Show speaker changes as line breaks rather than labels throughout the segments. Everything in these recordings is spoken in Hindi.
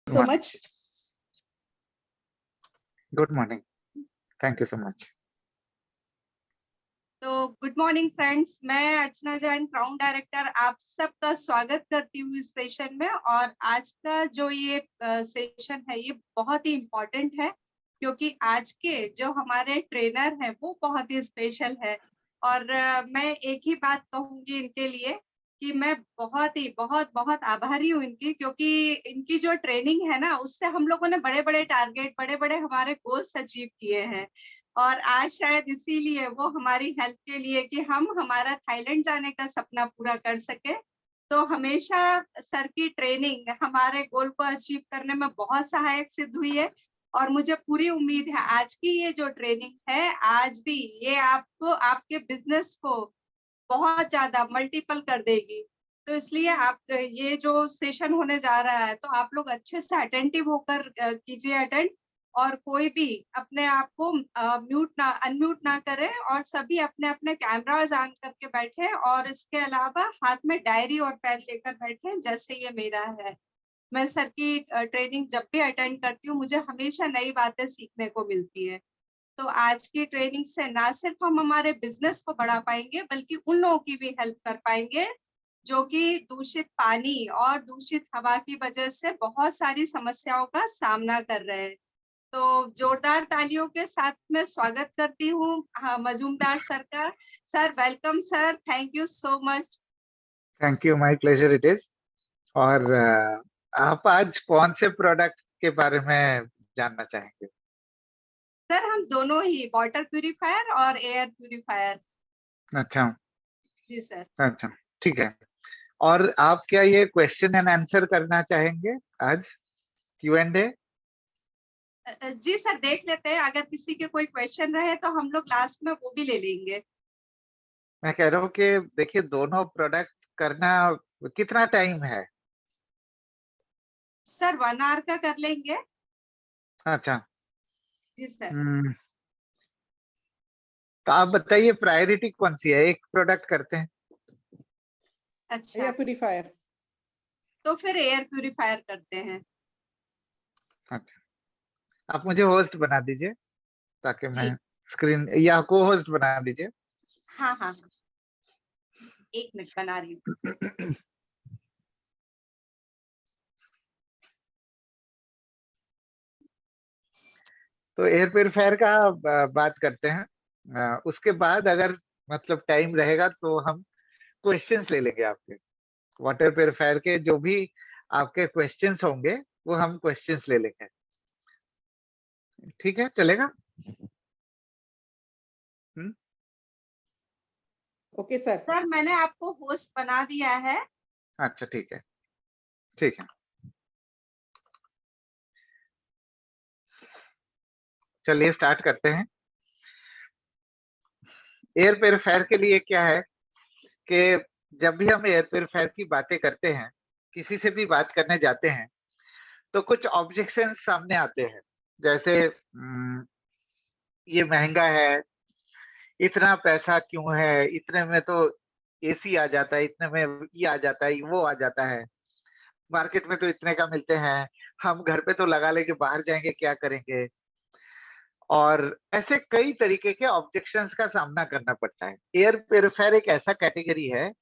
so much.
Good morning. Thank you so much.
तो गुड मॉर्निंग फ्रेंड्स, मैं अर्चना जैन, क्राउन डायरेक्टर, आप सबका स्वागत करती हूँ इस सेशन में। और आज का जो ये सेशन है ये बहुत ही इम्पोर्टेंट है, क्योंकि आज के जो हमारे ट्रेनर हैं वो बहुत ही स्पेशल है। और मैं एक ही बात कहूँगी इनके लिए कि मैं बहुत बहुत आभारी हूँ इनकी, क्योंकि इनकी जो ट्रेनिंग है ना उससे हम लोगों ने बड़े बड़े टारगेट, बड़े बड़े हमारे गोल्स अचीव किए हैं। और आज शायद इसीलिए वो हमारी हेल्प के लिए कि हम हमारा थाईलैंड जाने का सपना पूरा कर सके। तो हमेशा सर की ट्रेनिंग हमारे गोल को अचीव करने में बहुत सहायक सिद्ध हुई है। और मुझे पूरी उम्मीद है आज की ये जो ट्रेनिंग है, आज भी ये आपको, आपके बिजनेस को बहुत ज्यादा मल्टीपल कर देगी। तो इसलिए आप ये जो सेशन होने जा रहा है तो आप लोग अच्छे से अटेंटिव होकर कीजिए अटेंड। और कोई भी अपने आप को अनम्यूट ना करे और सभी अपने अपने कैमरास ऑन करके बैठे। और इसके अलावा हाथ में डायरी और पेन लेकर बैठे, जैसे ये मेरा है। मैं सर की ट्रेनिंग जब भी अटेंड करती हूँ मुझे हमेशा नई बातें सीखने को मिलती है। तो आज की ट्रेनिंग से ना सिर्फ हम हमारे बिजनेस को बढ़ा पाएंगे बल्कि उन लोगों की भी हेल्प कर पाएंगे जो कि दूषित पानी और दूषित हवा की वजह से बहुत सारी समस्याओं का सामना कर रहे हैं। तो जोरदार तालियों के साथ में स्वागत करती हूँ मजूमदार सर का। Sir welcome sir, thank you so much.
Thank you, my pleasure it is. और आप आज कौन से प्रोडक्ट के बारे में जानना चाहेंगे?
सर हम दोनों ही, वाटर प्यूरिफायर और एयर प्यूरिफायर।
अच्छा
जी सर।
अच्छा, ठीक है। और आप क्या ये क्वेश्चन एंड आंसर करना चाहेंगे आज, Q&A?
जी सर, देख लेते हैं, अगर किसी के कोई क्वेश्चन रहे तो हम लोग लास्ट में वो भी ले लेंगे।
मैं कह रहा हूँ कि देखिए, दोनों प्रोडक्ट करना कितना टाइम है?
सर 1 आवर का कर लेंगे।
अच्छा।
जी सर।
तो आप बताइए प्रायोरिटी कौन सी है, एक प्रोडक्ट करते हैं।
अच्छा,
एयर प्यूरिफायर।
तो फिर एयर प्यूरिफायर करते हैं।
अच्छा, आप मुझे होस्ट बना दीजिए ताकि मैं
जी
स्क्रीन, या को होस्ट बना दीजिए।
हाँ हाँ हाँ, 1 मिनट बना रही हूँ।
तो एयर प्योरीफायर का बात करते हैं। उसके बाद अगर मतलब टाइम रहेगा तो हम क्वेश्चंस ले लेंगे आपके। वाटर प्योरीफायर के जो भी आपके क्वेश्चंस होंगे वो हम क्वेश्चंस ले लेंगे। ठीक है, चलेगा?
Okay sir.
सर मैंने आपको होस्ट बना दिया है।
अच्छा, ठीक है, ठीक है। चलिए स्टार्ट करते हैं। एयर प्योरीफायर के लिए क्या है कि जब भी हम एयर प्योरीफायर की बातें करते हैं, किसी से भी बात करने जाते हैं, तो कुछ ऑब्जेक्शन सामने आते हैं। जैसे ये महंगा है, इतना पैसा क्यों है, इतने में तो एसी आ जाता है, इतने में ये आ जाता है, वो आ जाता है, मार्केट में तो इतने का मिलते हैं, हम घर पे तो लगा लेंगे, बाहर जाएंगे क्या करेंगे। और ऐसे कई तरीके के ऑब्जेक्शंस का सामना करना पड़ता है। एयर प्योरीफायर एक ऐसा कैटेगरी है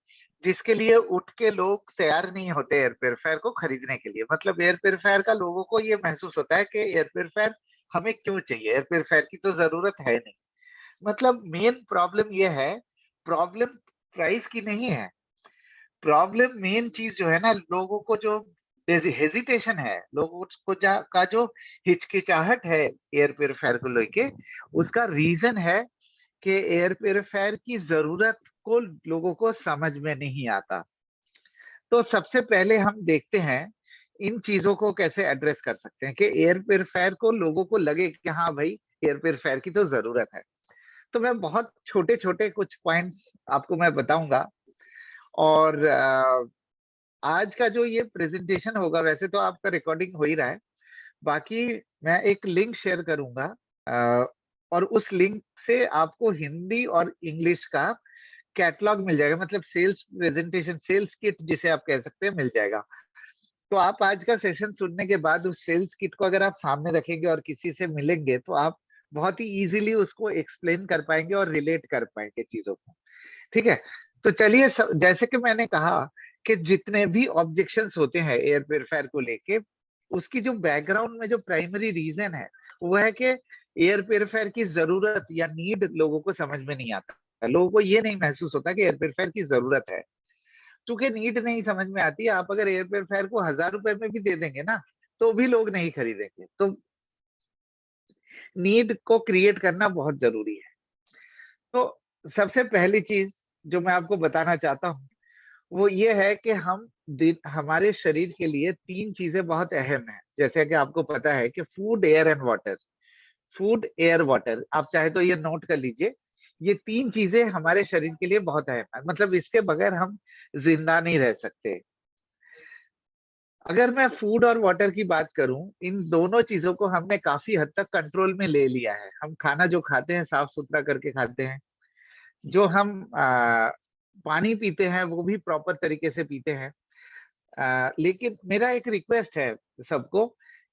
जिसके लिए उठ के लोग तैयार नहीं होते एयर प्योरीफायर को खरीदने के लिए। मतलब एयर प्योरीफायर का लोगों को ये महसूस होता है कि एयर प्योरीफायर हमें क्यों चाहिए, एयर प्योरीफायर की तो जरूरत है नहीं। मतलब मेन प्रॉब्लम ये है, प्रॉब्लम प्राइस की नहीं है। प्रॉब्लम मेन चीज जो है ना, लोगों को जो हेजिटेशन है, लोगों को का जो हिचकिचाहट है एयर प्योरीफायर को लेके, उसका रीजन है कि एयर प्योरीफायर की जरूरत को लोगों को समझ में नहीं आता। तो सबसे पहले हम देखते हैं इन चीजों को कैसे एड्रेस कर सकते हैं कि एयर प्योरीफायर को लोगों को लगे कि हाँ भाई, एयर प्योरीफायर की तो जरूरत है। तो मैं बहुत छोटे छोटे कुछ पॉइंट्स आपको मैं बताऊंगा। और आज का जो ये प्रेजेंटेशन होगा, वैसे तो आपका रिकॉर्डिंग हो ही रहा है, बाकी मैं एक लिंक शेयर करूंगा, और उस लिंक से आपको हिंदी और इंग्लिश का कैटलॉग मिल जाएगा। मतलब सेल्स प्रेजेंटेशन, सेल्स किट जिसे आप कह सकते हैं, मिल जाएगा। तो आप आज का सेशन सुनने के बाद उस सेल्स किट को अगर आप सामने रखेंगे और किसी से मिलेंगे तो आप बहुत ही इजीली उसको एक्सप्लेन कर पाएंगे और रिलेट कर पाएंगे चीजों को। ठीक है, तो चलिए जैसे कि मैंने कहा कि जितने भी ऑब्जेक्शंस होते हैं एयर प्योरीफायर को लेके, उसकी जो बैकग्राउंड में जो प्राइमरी रीजन है वो है कि एयर प्योरीफायर की जरूरत या नीड लोगों को समझ में नहीं आता। लोगों को ये नहीं महसूस होता कि एयर प्योरीफायर की जरूरत है। चूंकि नीड नहीं समझ में आती, आप अगर एयर प्योरीफायर को 1000 रुपए में भी दे देंगे ना तो भी लोग नहीं खरीदेंगे। तो नीड को क्रिएट करना बहुत जरूरी है। तो सबसे पहली चीज जो मैं आपको बताना चाहता हूँ वो ये है कि हमारे शरीर के लिए 3 चीजें बहुत अहम है। जैसे कि आपको पता है कि food, air and water. Food, air, water, आप चाहे तो ये नोट कर लीजिए। ये 3 चीजें हमारे शरीर के लिए बहुत अहम है, मतलब इसके बगैर हम जिंदा नहीं रह सकते। अगर मैं फूड और वाटर की बात करूं, इन दोनों चीजों को हमने काफी हद तक कंट्रोल में ले लिया है। हम खाना जो खाते हैं साफ सुथरा करके खाते हैं। जो हम पानी पीते हैं वो भी प्रॉपर तरीके से पीते हैं। लेकिन मेरा एक रिक्वेस्ट है सबको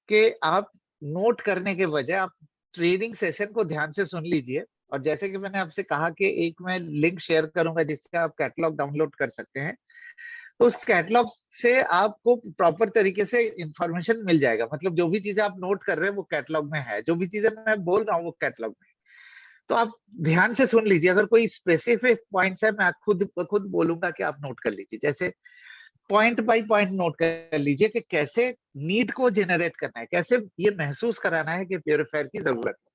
कि आप नोट करने के बजाय आप ट्रेनिंग सेशन को ध्यान से सुन लीजिए। और जैसे कि मैंने आपसे कहा कि एक मैं लिंक शेयर करूंगा जिससे आप कैटलॉग डाउनलोड कर सकते हैं। तो उस कैटलॉग से आपको प्रॉपर तरीके से इंफॉर्मेशन मिल जाएगा। मतलब जो भी चीजें आप नोट कर रहे हैं वो कैटलॉग में है, जो भी चीजें मैं बोल रहा हूँ वो कैटलॉग में है। तो आप ध्यान से सुन लीजिए। अगर कोई स्पेसिफिक पॉइंट्स है मैं खुद खुद बोलूंगा कि आप नोट कर लीजिए। जैसे पॉइंट बाय पॉइंट नोट कर लीजिए कि कैसे नीड को जनरेट करना है, कैसे ये महसूस कराना है कि प्योरीफायर की जरूरत है।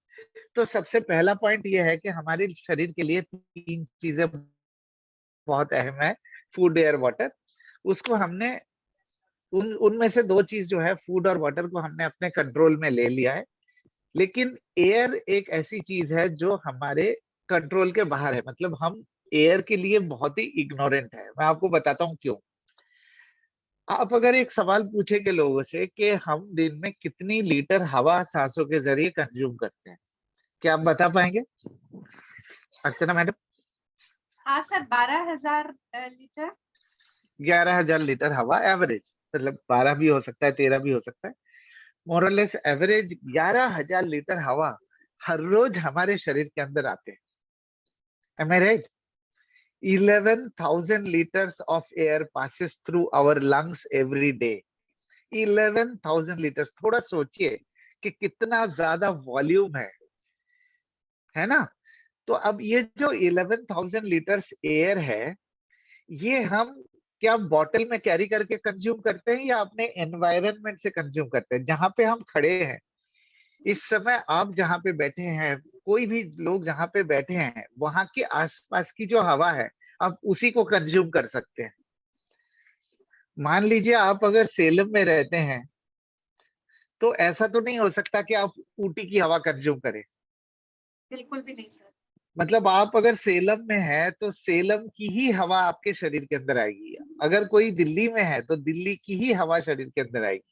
तो सबसे पहला पॉइंट ये है कि हमारे शरीर के लिए 3 चीजें बहुत अहम है, फूड, एयर, वाटर। उसको हमने उनमें से 2 चीज जो है फूड और वाटर को हमने अपने कंट्रोल में ले लिया है। लेकिन एयर एक ऐसी चीज है जो हमारे कंट्रोल के बाहर है। मतलब हम एयर के लिए बहुत ही इग्नोरेंट है। मैं आपको बताता हूँ क्यों। आप अगर एक सवाल पूछेंगे लोगों से कि हम दिन में कितनी लीटर हवा सांसों के जरिए कंज्यूम करते हैं, क्या आप बता पाएंगे अर्चना मैडम?
हाँ सर, 12,000 लीटर।
11,000 लीटर हवा एवरेज, मतलब 12 भी हो सकता है, 13 भी हो सकता है। मोरलेस एवरेज 11,000 लीटर हवा हर रोज हमारे शरीर के अंदर आते हैं। Am I right? 11,000 liters of air passes through our lungs every day। 11,000 liters, थोड़ा सोचिए कि कितना ज्यादा वॉल्यूम है ना? तो अब ये जो 11,000 लीटर्स एयर है, ये हम क्या बॉटल में कैरी करके कंज्यूम करते हैं या अपने एनवायरनमेंट से कंज्यूम करते हैं जहां पे हम खड़े हैं? इस समय आप जहां पे बैठे हैं, कोई भी लोग जहां पे बैठे हैं, वहां के आसपास की जो हवा है आप उसी को कंज्यूम कर सकते हैं। मान लीजिए आप अगर सेलम में रहते हैं तो ऐसा तो नहीं हो सकता कि आप ऊटी की हवा कंज्यूम करें।
बिल्कुल भी नहीं सर।
मतलब आप अगर सेलम में है तो सेलम की ही हवा आपके शरीर के अंदर आएगी। अगर कोई दिल्ली में है तो दिल्ली की ही हवा शरीर के अंदर आएगी।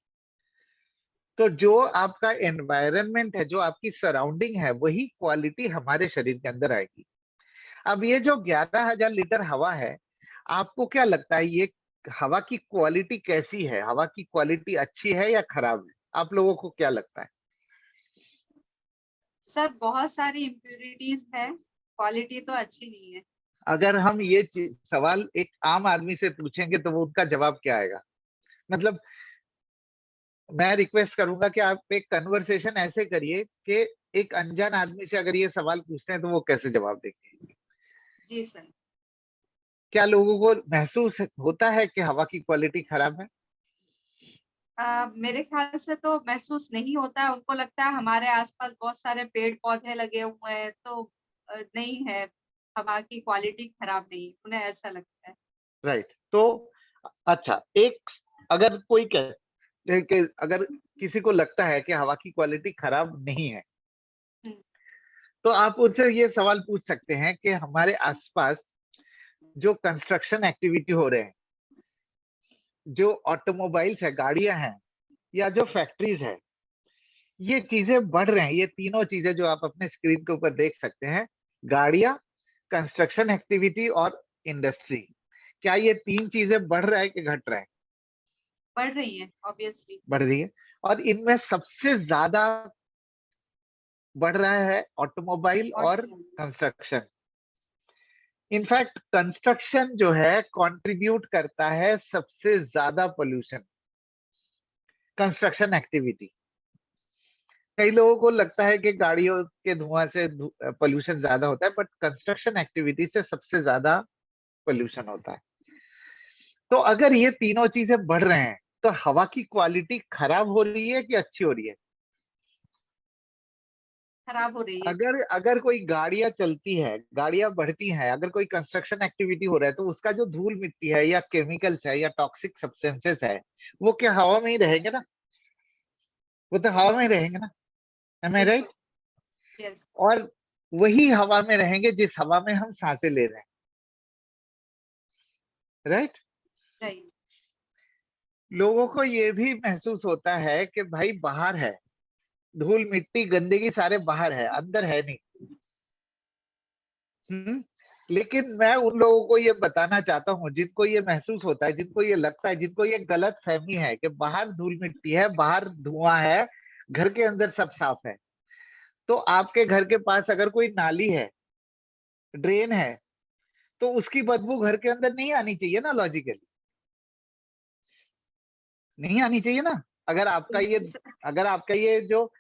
तो जो आपका एनवायरनमेंट है, जो आपकी सराउंडिंग है, वही क्वालिटी हमारे शरीर के अंदर आएगी। अब ये जो 11,000 लीटर हवा है, आपको क्या लगता है ये हवा की क्वालिटी कैसी है? हवा की क्वालिटी अच्छी है या खराब है? आप लोगों को क्या लगता है?
सर बहुत सारी इम्प्यूरिटीज है, क्वालिटी तो अच्छी नहीं है।
अगर हम ये सवाल एक आम आदमी से पूछेंगे तो वो उनका जवाब क्या आएगा? मतलब मैं रिक्वेस्ट करूंगा कि आप एक कन्वर्सेशन ऐसे करिए कि एक अनजान आदमी से अगर ये सवाल पूछते हैं तो वो कैसे जवाब देंगे।
जी सर।
क्या लोगों को महसूस होता है कि हवा की क्वालिटी खराब है?
मेरे ख्याल से तो महसूस नहीं होता है। उनको लगता है हमारे आसपास बहुत सारे पेड़ पौधे लगे हुए हैं तो नहीं है, हवा की क्वालिटी खराब नहीं है, उन्हें ऐसा लगता है।
राइट। तो अच्छा, एक अगर कोई कहते हैं कि अगर किसी को लगता है कि हवा की क्वालिटी खराब नहीं है
हम्म,
तो आप उनसे ये सवाल पूछ सकते हैं कि हमारे आसपास जो कंस्ट्रक्शन एक्टिविटी हो रहे हैं, जो ऑटोमोबाइल्स है, गाड़ियां हैं, या जो फैक्ट्रीज है, ये चीजें बढ़ रहे हैं। ये तीनों चीजें जो आप अपने स्क्रीन के ऊपर देख सकते हैं, गाड़ियां, कंस्ट्रक्शन एक्टिविटी और इंडस्ट्री, क्या ये 3 चीजें बढ़ रहा है कि घट रहा है?
बढ़ रही है ऑब्वियसली।
बढ़ रही है। और इनमें सबसे ज्यादा बढ़ रहा है ऑटोमोबाइल
और
और कंस्ट्रक्शन। इनफैक्ट कंस्ट्रक्शन जो है कंट्रीब्यूट करता है सबसे ज्यादा पोल्यूशन, कंस्ट्रक्शन एक्टिविटी। कई लोगों को लगता है कि गाड़ियों के धुआं से पोल्यूशन ज्यादा होता है, बट कंस्ट्रक्शन एक्टिविटी से सबसे ज्यादा पोल्यूशन होता है। तो अगर ये तीनों चीजें बढ़ रहे हैं तो हवा की क्वालिटी खराब हो रही है कि अच्छी हो रही है?
खराब हो रही है।
अगर अगर कोई गाड़ियां चलती है, गाड़ियां बढ़ती हैं, अगर कोई कंस्ट्रक्शन एक्टिविटी हो रहा है, तो उसका जो धूल मिट्टी है या केमिकल्स है या टॉक्सिक सब्सटेंसेस है, वो क्या हवा में ही रहेंगे ना? वो तो हवा में ही रहेंगे ना। M I right?
बिल्कुल। यस।
और वही हवा में रहेंगे जिस हवा में हम सांसें ले रहे हैं। राइट?
राइट।
लोगों को ये भी महसूस होता है कि भाई बाहर है, धूल मिट्टी गंदगी सारे बाहर है, अंदर है नहीं। लेकिन मैं उन लोगों को ये बताना चाहता हूँ जिनको ये महसूस होता है, जिनको ये लगता है, जिनको ये गलत फहमी है कि बाहर धूल मिट्टी है, बाहर धुआं है, घर के अंदर सब साफ है। तो आपके घर के पास अगर कोई नाली है, ड्रेन है, तो उसकी बदबू घर के अंदर नहीं आनी चाहिए ना, लॉजिकली नहीं आनी चाहिए ना। अगर आपका ये
बिल्कुल सर।
अगर आपका ये जो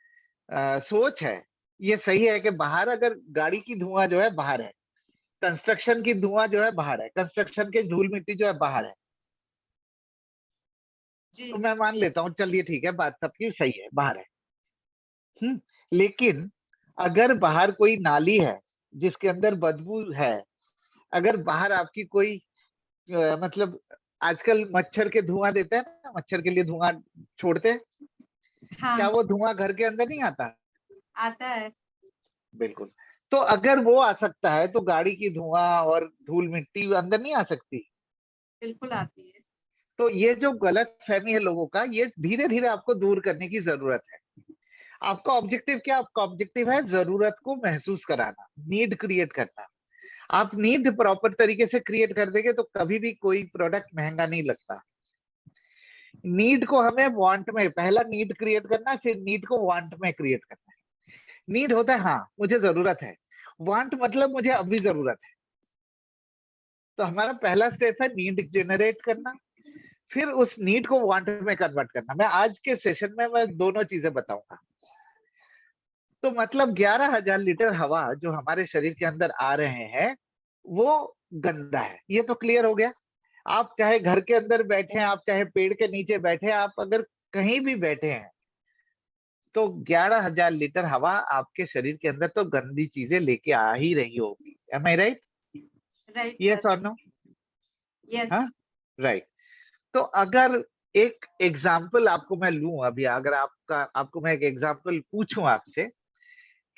सोच है, ये सही है कि बाहर अगर गाड़ी की धुआं जो है बाहर है, कंस्ट्रक्शन की धुआं जो है बाहर है, कंस्ट्रक्शन के धूल मिट्टी जो है बाहर है,
जी।
तो मैं मान लेता हूँ, चलिए ठीक है, बात सबकी सही है, बाहर है। लेकिन अगर बाहर कोई नाली है जिसके अंदर बदबू है, अगर बाहर आपकी कोई मतलब आजकल मच्छर के धुआं देते हैं ना, मच्छर के लिए धुआं छोड़ते हैं, क्या
हाँ।
वो धुआं घर के अंदर नहीं आता?
आता है।
बिल्कुल। तो अगर वो आ सकता है तो गाड़ी की धुआं और धूल मिट्टी अंदर नहीं आ सकती?
बिल्कुल आती है।
तो ये जो गलत फहमी है लोगों का, ये धीरे धीरे आपको दूर करने की जरूरत है। आपका ऑब्जेक्टिव क्या? आपका ऑब्जेक्टिव है जरूरत को महसूस कराना, नीड क्रिएट करना। आप नीड प्रॉपर तरीके से क्रिएट कर देंगे तो कभी भी कोई प्रोडक्ट महंगा नहीं लगता। नीड को हमें वांट में, पहला नीड क्रिएट करना है, फिर नीड को वांट में क्रिएट करना है। नीड होता है हाँ मुझे जरूरत है, वांट मतलब मुझे अभी जरूरत है। तो हमारा पहला स्टेप है नीड जनरेट करना, फिर उस नीड को वांट में कन्वर्ट करना। मैं आज के सेशन में मैं दोनों चीजें बताऊंगा। तो मतलब 11,000 लीटर हवा जो हमारे शरीर के अंदर आ रहे हैं वो गंदा है, ये तो क्लियर हो गया। आप चाहे घर के अंदर बैठे हैं, आप चाहे पेड़ के नीचे बैठे हैं, आप अगर कहीं भी बैठे हैं, तो 11,000 लीटर हवा आपके शरीर के अंदर तो गंदी चीजें लेके आ ही रही होगी। M I right?
Right sir.
Yes और नो?
यस।
हाँ, राइट। तो अगर एक एग्जाम्पल आपको मैं लूं अभी, अगर आपको मैं एक एग्जाम्पल पूछूं आपसे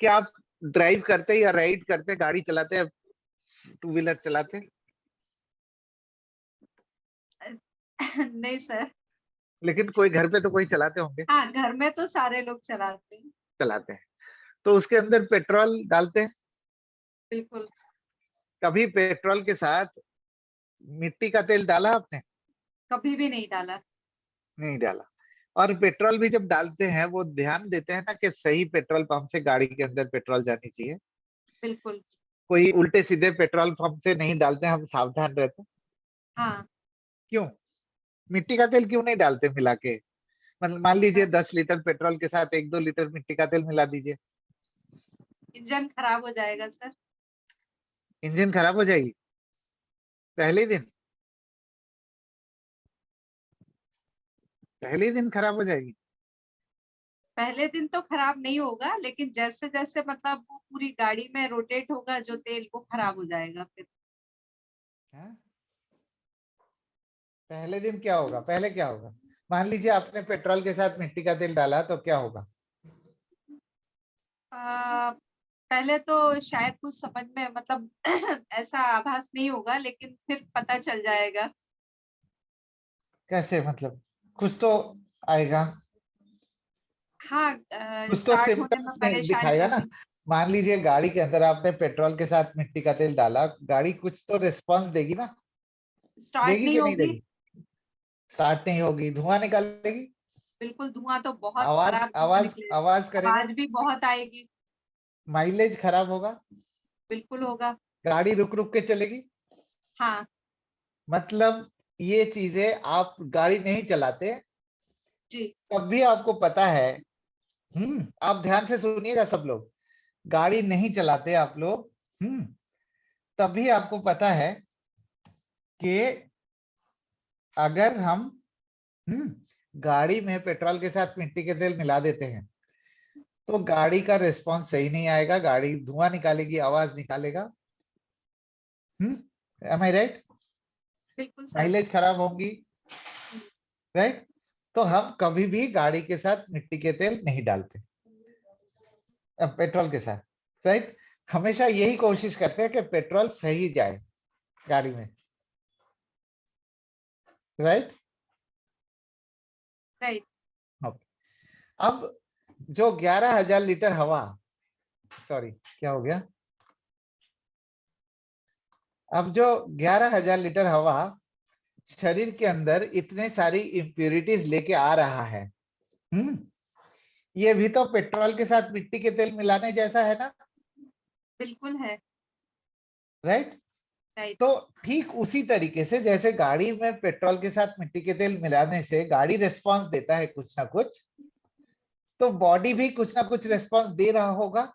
कि आप ड्राइव करते या राइड करते, गाड़ी चलाते, टू व्हीलर चलाते?
नहीं सर।
लेकिन कोई घर पे तो कोई चलाते होंगे।
हाँ, घर में तो सारे लोग चलाते हैं।
चलाते हैं। तो उसके अंदर पेट्रोल डालते हैं।
बिल्कुल।
कभी पेट्रोल के साथ मिट्टी का तेल डाला आपने?
कभी भी नहीं डाला।
नहीं डाला। और पेट्रोल भी जब डालते हैं वो ध्यान देते हैं ना कि सही पेट्रोल पंप से गाड़ी के अंदर पेट्रोल जानी चाहिए।
बिल्कुल।
कोई उल्टे सीधे पेट्रोल पंप से नहीं डालते, हम सावधान रहते हैं।
हाँ।
क्यों? मिट्टी का तेल क्यों नहीं डालते मिला के? मतलब मान लीजिए 10 लीटर पेट्रोल के साथ 1-2 लीटर मिट्टी का तेल मिला दीजिए,
इंजन खराब हो जाएगा सर।
इंजन खराब हो जाएगी पहले ही दिन? पहले ही दिन खराब हो जाएगी?
पहले दिन तो खराब नहीं होगा, लेकिन जैसे जैसे मतलब वो पूरी गाड़ी में रोटेट होगा जो तेल, वो खराब हो जाएगा फिर।
हाँ? पहले दिन क्या होगा? पहले क्या होगा? मान लीजिए आपने पेट्रोल के साथ मिट्टी का तेल डाला तो क्या होगा?
आ, पहले तो शायद कुछ समझ में मतलब ऐसा आभास नहीं होगा, लेकिन फिर पता चल जाएगा।
कैसे मतलब? कुछ तो आएगा,
हाँ,
कुछ तो
स्टार्ट होने में
सिम्टम्स
परेशानी
दिखाएगा ना।
होगी।
मान लीजिए गाड़ी के अंदर आपने पेट्रोल के साथ मिट्टी का तेल डाला, गाड़ी कुछ तो रिस्पॉन्स देगी ना?
स्टार्ट
देगी
नहीं
कि नहीं
होगी।
देगी? स्टार्ट नहीं होगी, धुआं निकालेगी,
बिल्कुल, धुआं तो बहुत
आवाज
खराब
आवाज
निकलेगा,
आवाज करेगा,
आवाज भी बहुत आएगी।
माइलेज खराब होगा,
बिल्कुल होगा।
गाड़ी रुक रुक के चलेगी।
हाँ।
मतलब ये चीजें आप गाड़ी नहीं चलाते
जी।
तब भी आपको पता है। आप ध्यान से सुनिएगा सब लोग, गाड़ी नहीं चलाते आप लोग, तभी आपको पता है कि अगर हम गाड़ी में पेट्रोल के साथ मिट्टी के तेल मिला देते हैं तो गाड़ी का रिस्पांस सही नहीं आएगा, गाड़ी धुआं निकालेगी, आवाज निकालेगा। M I right?
बिल्कुल सर।
माइलेज खराब होंगी, राइट? तो हम कभी भी गाड़ी के साथ मिट्टी के तेल नहीं डालते, पेट्रोल के साथ, राइट? हमेशा यही कोशिश करते हैं कि पेट्रोल सही जाए गाड़ी में, राइट?
राइट।
अब जो 11,000 लीटर हवा, सॉरी क्या हो गया, अब जो 11,000 लीटर हवा शरीर के अंदर इतने सारी इम्प्यूरिटीज लेके आ रहा है, ये भी तो पेट्रोल के साथ मिट्टी के तेल मिलाने जैसा है ना,
बिल्कुल है।
राइट?
राइट।
तो ठीक उसी तरीके से जैसे गाड़ी में पेट्रोल के साथ मिट्टी के तेल मिलाने से गाड़ी रिस्पांस देता है कुछ ना कुछ, तो बॉडी भी कुछ ना कुछ रिस्पांस दे रहा होगा।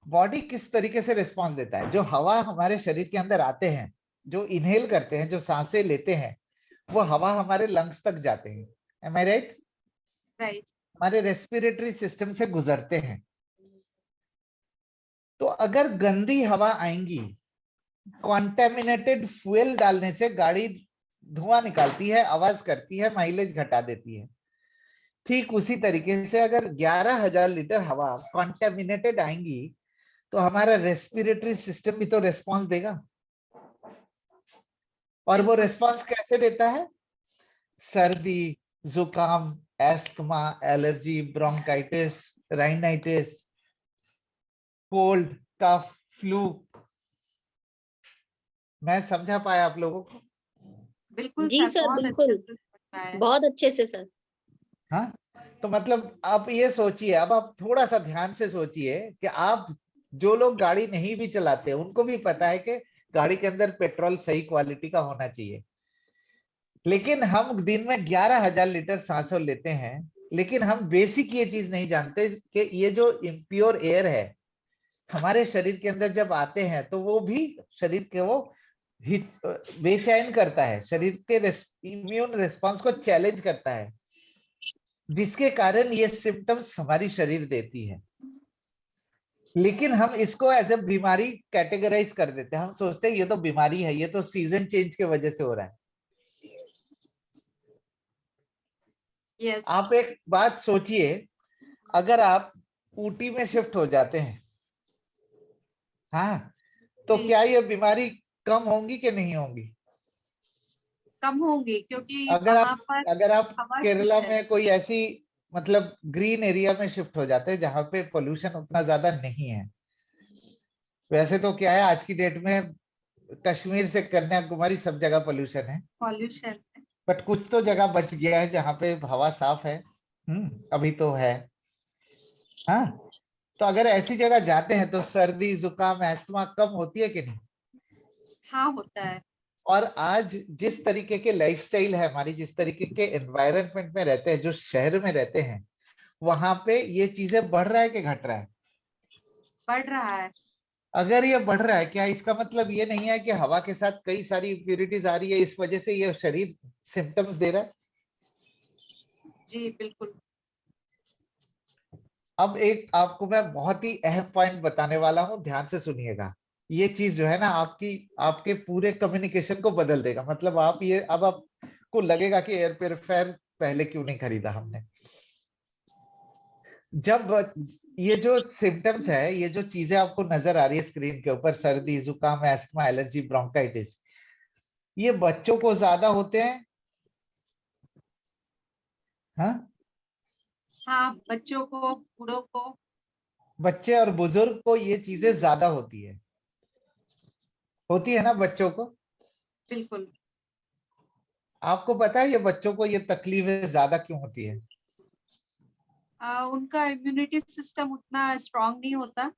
बॉडी किस तरीके से रिस्पांस देता है? जो हवा हमारे शरीर के अंदर आते हैं, जो इनहेल करते हैं, जो सांसें लेते हैं, वो हवा हमारे लंग्स तक जाते हैं, एम आई राइट?
राइट।
हमारे रेस्पिरेटरी सिस्टम से गुजरते हैं। तो अगर गंदी हवा आएंगी, कॉन्टेमिनेटेड फ्यूल डालने से गाड़ी धुआं निकालती है, आवाज करती है, माइलेज घटा देती है। ठीक उसी तरीके से अगर 11,000 लीटर हवा कॉन्टेमिनेटेड आएंगी तो हमारा रेस्पिरेटरी सिस्टम भी तो रेस्पॉन्स देगा। और वो रेस्पॉन्स कैसे देता है? सर्दी, जुकाम, asthma, allergy, bronchitis, rhinitis, cold, cough, flu. मैं समझा पाया आप लोगों को?
बिल्कुल
जी
सर,
सर,
बहुत अच्छे
बिल्कुल,
से समझ में आया।
बहुत अच्छे से सर।
हाँ, तो मतलब आप ये सोचिए, अब आप थोड़ा सा ध्यान से सोचिए कि आप, जो लोग गाड़ी नहीं भी चलाते उनको भी पता है कि गाड़ी के अंदर पेट्रोल सही क्वालिटी का होना चाहिए, लेकिन हम दिन में 11,000 लीटर सांस लेते हैं, लेकिन हम बेसिक ये चीज नहीं जानते कि ये जो इम्प्योर एयर है हमारे शरीर के अंदर जब आते हैं तो वो भी शरीर के वो बेचैन करता है, शरीर के इम्यून रिस्पांस को चैलेंज करता है, जिसके कारण ये सिम्टम्स हमारी शरीर देती है। लेकिन हम इसको एज ए बीमारी कैटेगराइज कर देते हैं, हम सोचते हैं ये तो बीमारी है, ये तो सीजन चेंज के वजह से हो रहा है।
यस।
आप एक बात सोचिए, अगर आप ऊटी में शिफ्ट हो जाते हैं, हाँ, तो
जी।
क्या ये बीमारी कम होंगी कि नहीं होंगी?
कम होंगी, क्योंकि
अगर
वहां
आप
पर
अगर आप
हवा
केरला
शुद्ध है।
में कोई ऐसी मतलब ग्रीन एरिया में शिफ्ट हो जाते हैं जहां पे पोल्यूशन उतना ज्यादा नहीं है। वैसे तो क्या है, आज की डेट में कश्मीर से कन्याकुमारी सब जगह पोल्यूशन है,
पॉल्यूशन है।
बट कुछ तो जगह बच गया है जहाँ पे हवा साफ है। अभी तो है। हाँ, तो अगर ऐसी जगह जाते हैं तो सर्दी, जुकाम, एस्थमा कम होती है कि नहीं?
हाँ, होता है।
और आज जिस तरीके के लाइफस्टाइल है हमारी, जिस तरीके के एनवायरनमेंट में रहते हैं, जो शहर में रहते हैं, वहां पे ये चीजें बढ़ रहा है कि घट रहा है?
बढ़ रहा है।
अगर ये बढ़ रहा है, क्या इसका मतलब ये नहीं है कि हवा के साथ कई सारी इम्प्यूरिटीज आ रही है, इस वजह से ये शरीर सिम्टम्स दे रहा है?
जी बिल्कुल।
अब एक आपको मैं बहुत ही अहम पॉइंट बताने वाला हूं, ध्यान से सुनिएगा। ये चीज जो है ना, आपकी आपके पूरे कम्युनिकेशन को बदल देगा। मतलब आप ये, अब आपको लगेगा कि एयर प्योरीफायर पहले क्यों नहीं खरीदा हमने। जब ये जो सिम्टम्स है, ये जो चीजें आपको नजर आ रही है स्क्रीन के ऊपर, सर्दी, जुकाम, एस्थमा, एलर्जी, ब्रोंकाइटिस, ये बच्चों को ज्यादा होते हैं। हाँ,
हाँ, बच्चों को, बूढ़ों को।
बच्चे और बुजुर्ग को ये चीजें ज्यादा होती है ना बच्चों को।
बिल्कुल।
आपको पता है ये बच्चों को ये तकलीफें ज्यादा क्यों होती है?
उनका इम्यूनिटी सिस्टम उतना स्ट्रांग नहीं होता।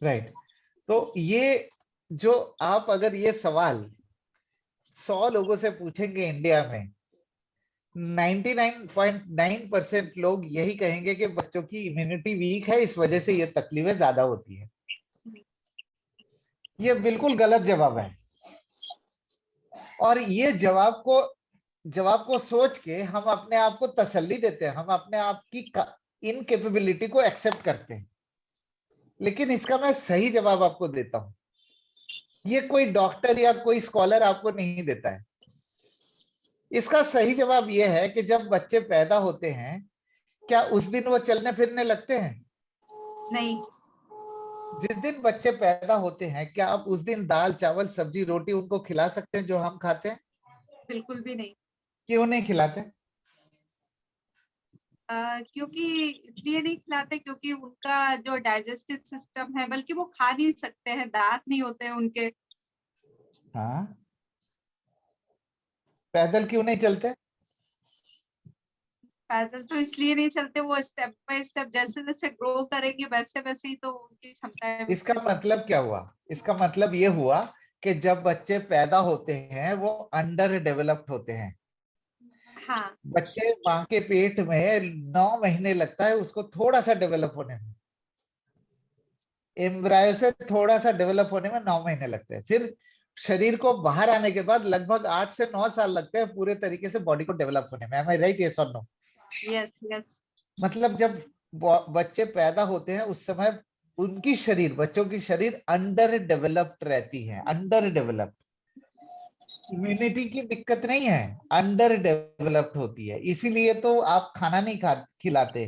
राइट। तो ये जो आप अगर ये सवाल 100 लोगों से पूछेंगे इंडिया में, 99.9% लोग यही कहेंगे कि बच्चों की इम्यूनिटी वीक है, इस वजह से ये तकलीफें ज्यादा होती है। ये बिल्कुल गलत जवाब है। और ये जवाब को सोच के हम अपने आप को तसल्ली देते हैं, हम अपने आप की इनकेपेबिलिटी को एक्सेप्ट करते हैं। लेकिन इसका मैं सही जवाब आपको देता हूं, ये कोई डॉक्टर या कोई स्कॉलर आपको नहीं देता है। इसका सही जवाब यह है कि जब बच्चे पैदा होते हैं, क्या उस दिन वो चलने फिरने लगते हैं?
नहीं।
जिस दिन बच्चे पैदा होते हैं, क्या आप उस दिन दाल चावल सब्जी रोटी उनको खिला सकते हैं जो हम खाते हैं?
बिल्कुल भी नहीं।
क्यों नहीं खिलाते?
क्योंकि इसलिए नहीं खिलाते क्योंकि उनका जो डाइजेस्टिव सिस्टम है, बल्कि वो खा नहीं सकते हैं, दांत नहीं होते हैं उनके।
हाँ, पैदल क्यों नहीं चलते?
पैदल तो इसलिए नहीं चलते, वो स्टेप बाय स्टेप जैसे जैसे ग्रो करेंगे वैसे वैसे ही तो उनकी क्षमताएं
इसका
विकसित होती
मतलब क्या हुआ? इसका मतलब ये हुआ कि जब बच्चे पैदा होते हैं वो अंडर डेवलप्ड होते हैं।
हैं। हाँ।
बच्चे माँ के पेट में 9 महीने लगता है उसको थोड़ा सा डेवलप होने में। एम्ब्रायो से थोड़ा सा डेवलप होने में 9 महीने लगते हैं। फिर शरीर को बाहर आने के बाद लगभग 8 से 9 साल लगते हैं पूरे तरीके से बॉडी को डेवलप होने में। M I right? यस और नो?
Yes yes.
मतलब जब बच्चे पैदा होते हैं उस समय उनकी शरीर, बच्चों की शरीर अंडर डेवलप्ड रहती है, अंडर डेवलप्ड। इम्यूनिटी की दिक्कत नहीं है, अंडर डेवलप्ड होती है। इसीलिए तो आप खाना नहीं खिलाते,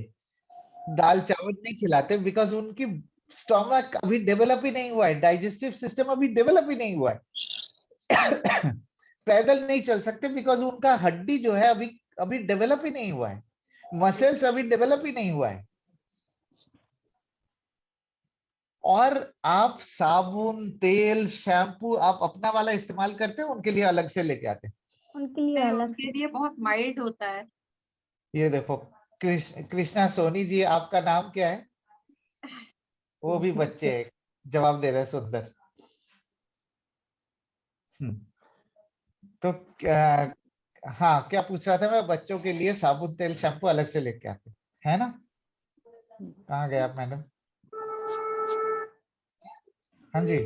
दाल चावल नहीं खिलाते, बिकॉज उनकी स्टोमक अभी डेवलप ही नहीं हुआ है, डाइजेस्टिव सिस्टम अभी डेवलप ही नहीं हुआ है। पैदल नहीं चल सकते बिकॉज उनका हड्डी जो है अभी अभी डेवलप ही नहीं हुआ है, मसल्स अभी डेवलप ही नहीं हुआ है। और आप साबुन तेल शैम्पू आप अपना वाला इस्तेमाल करते हैं, उनके लिए अलग से लेके आते हैं?
उनके लिए
नहीं,
अलग
उनके
से।
लिए बहुत माइल्ड होता है।
ये देखो, कृष्णा सोनी जी, आपका नाम क्या है? वो भी बच्चे हैं, जवाब दे रहे हैं सुंदर। तो हाँ, क्या पूछ रहा था मैं? बच्चों के लिए साबुन तेल शैम्पू अलग से लेके आते हैं, है ना? कहाँ गए आप मैडम? हाँ जी,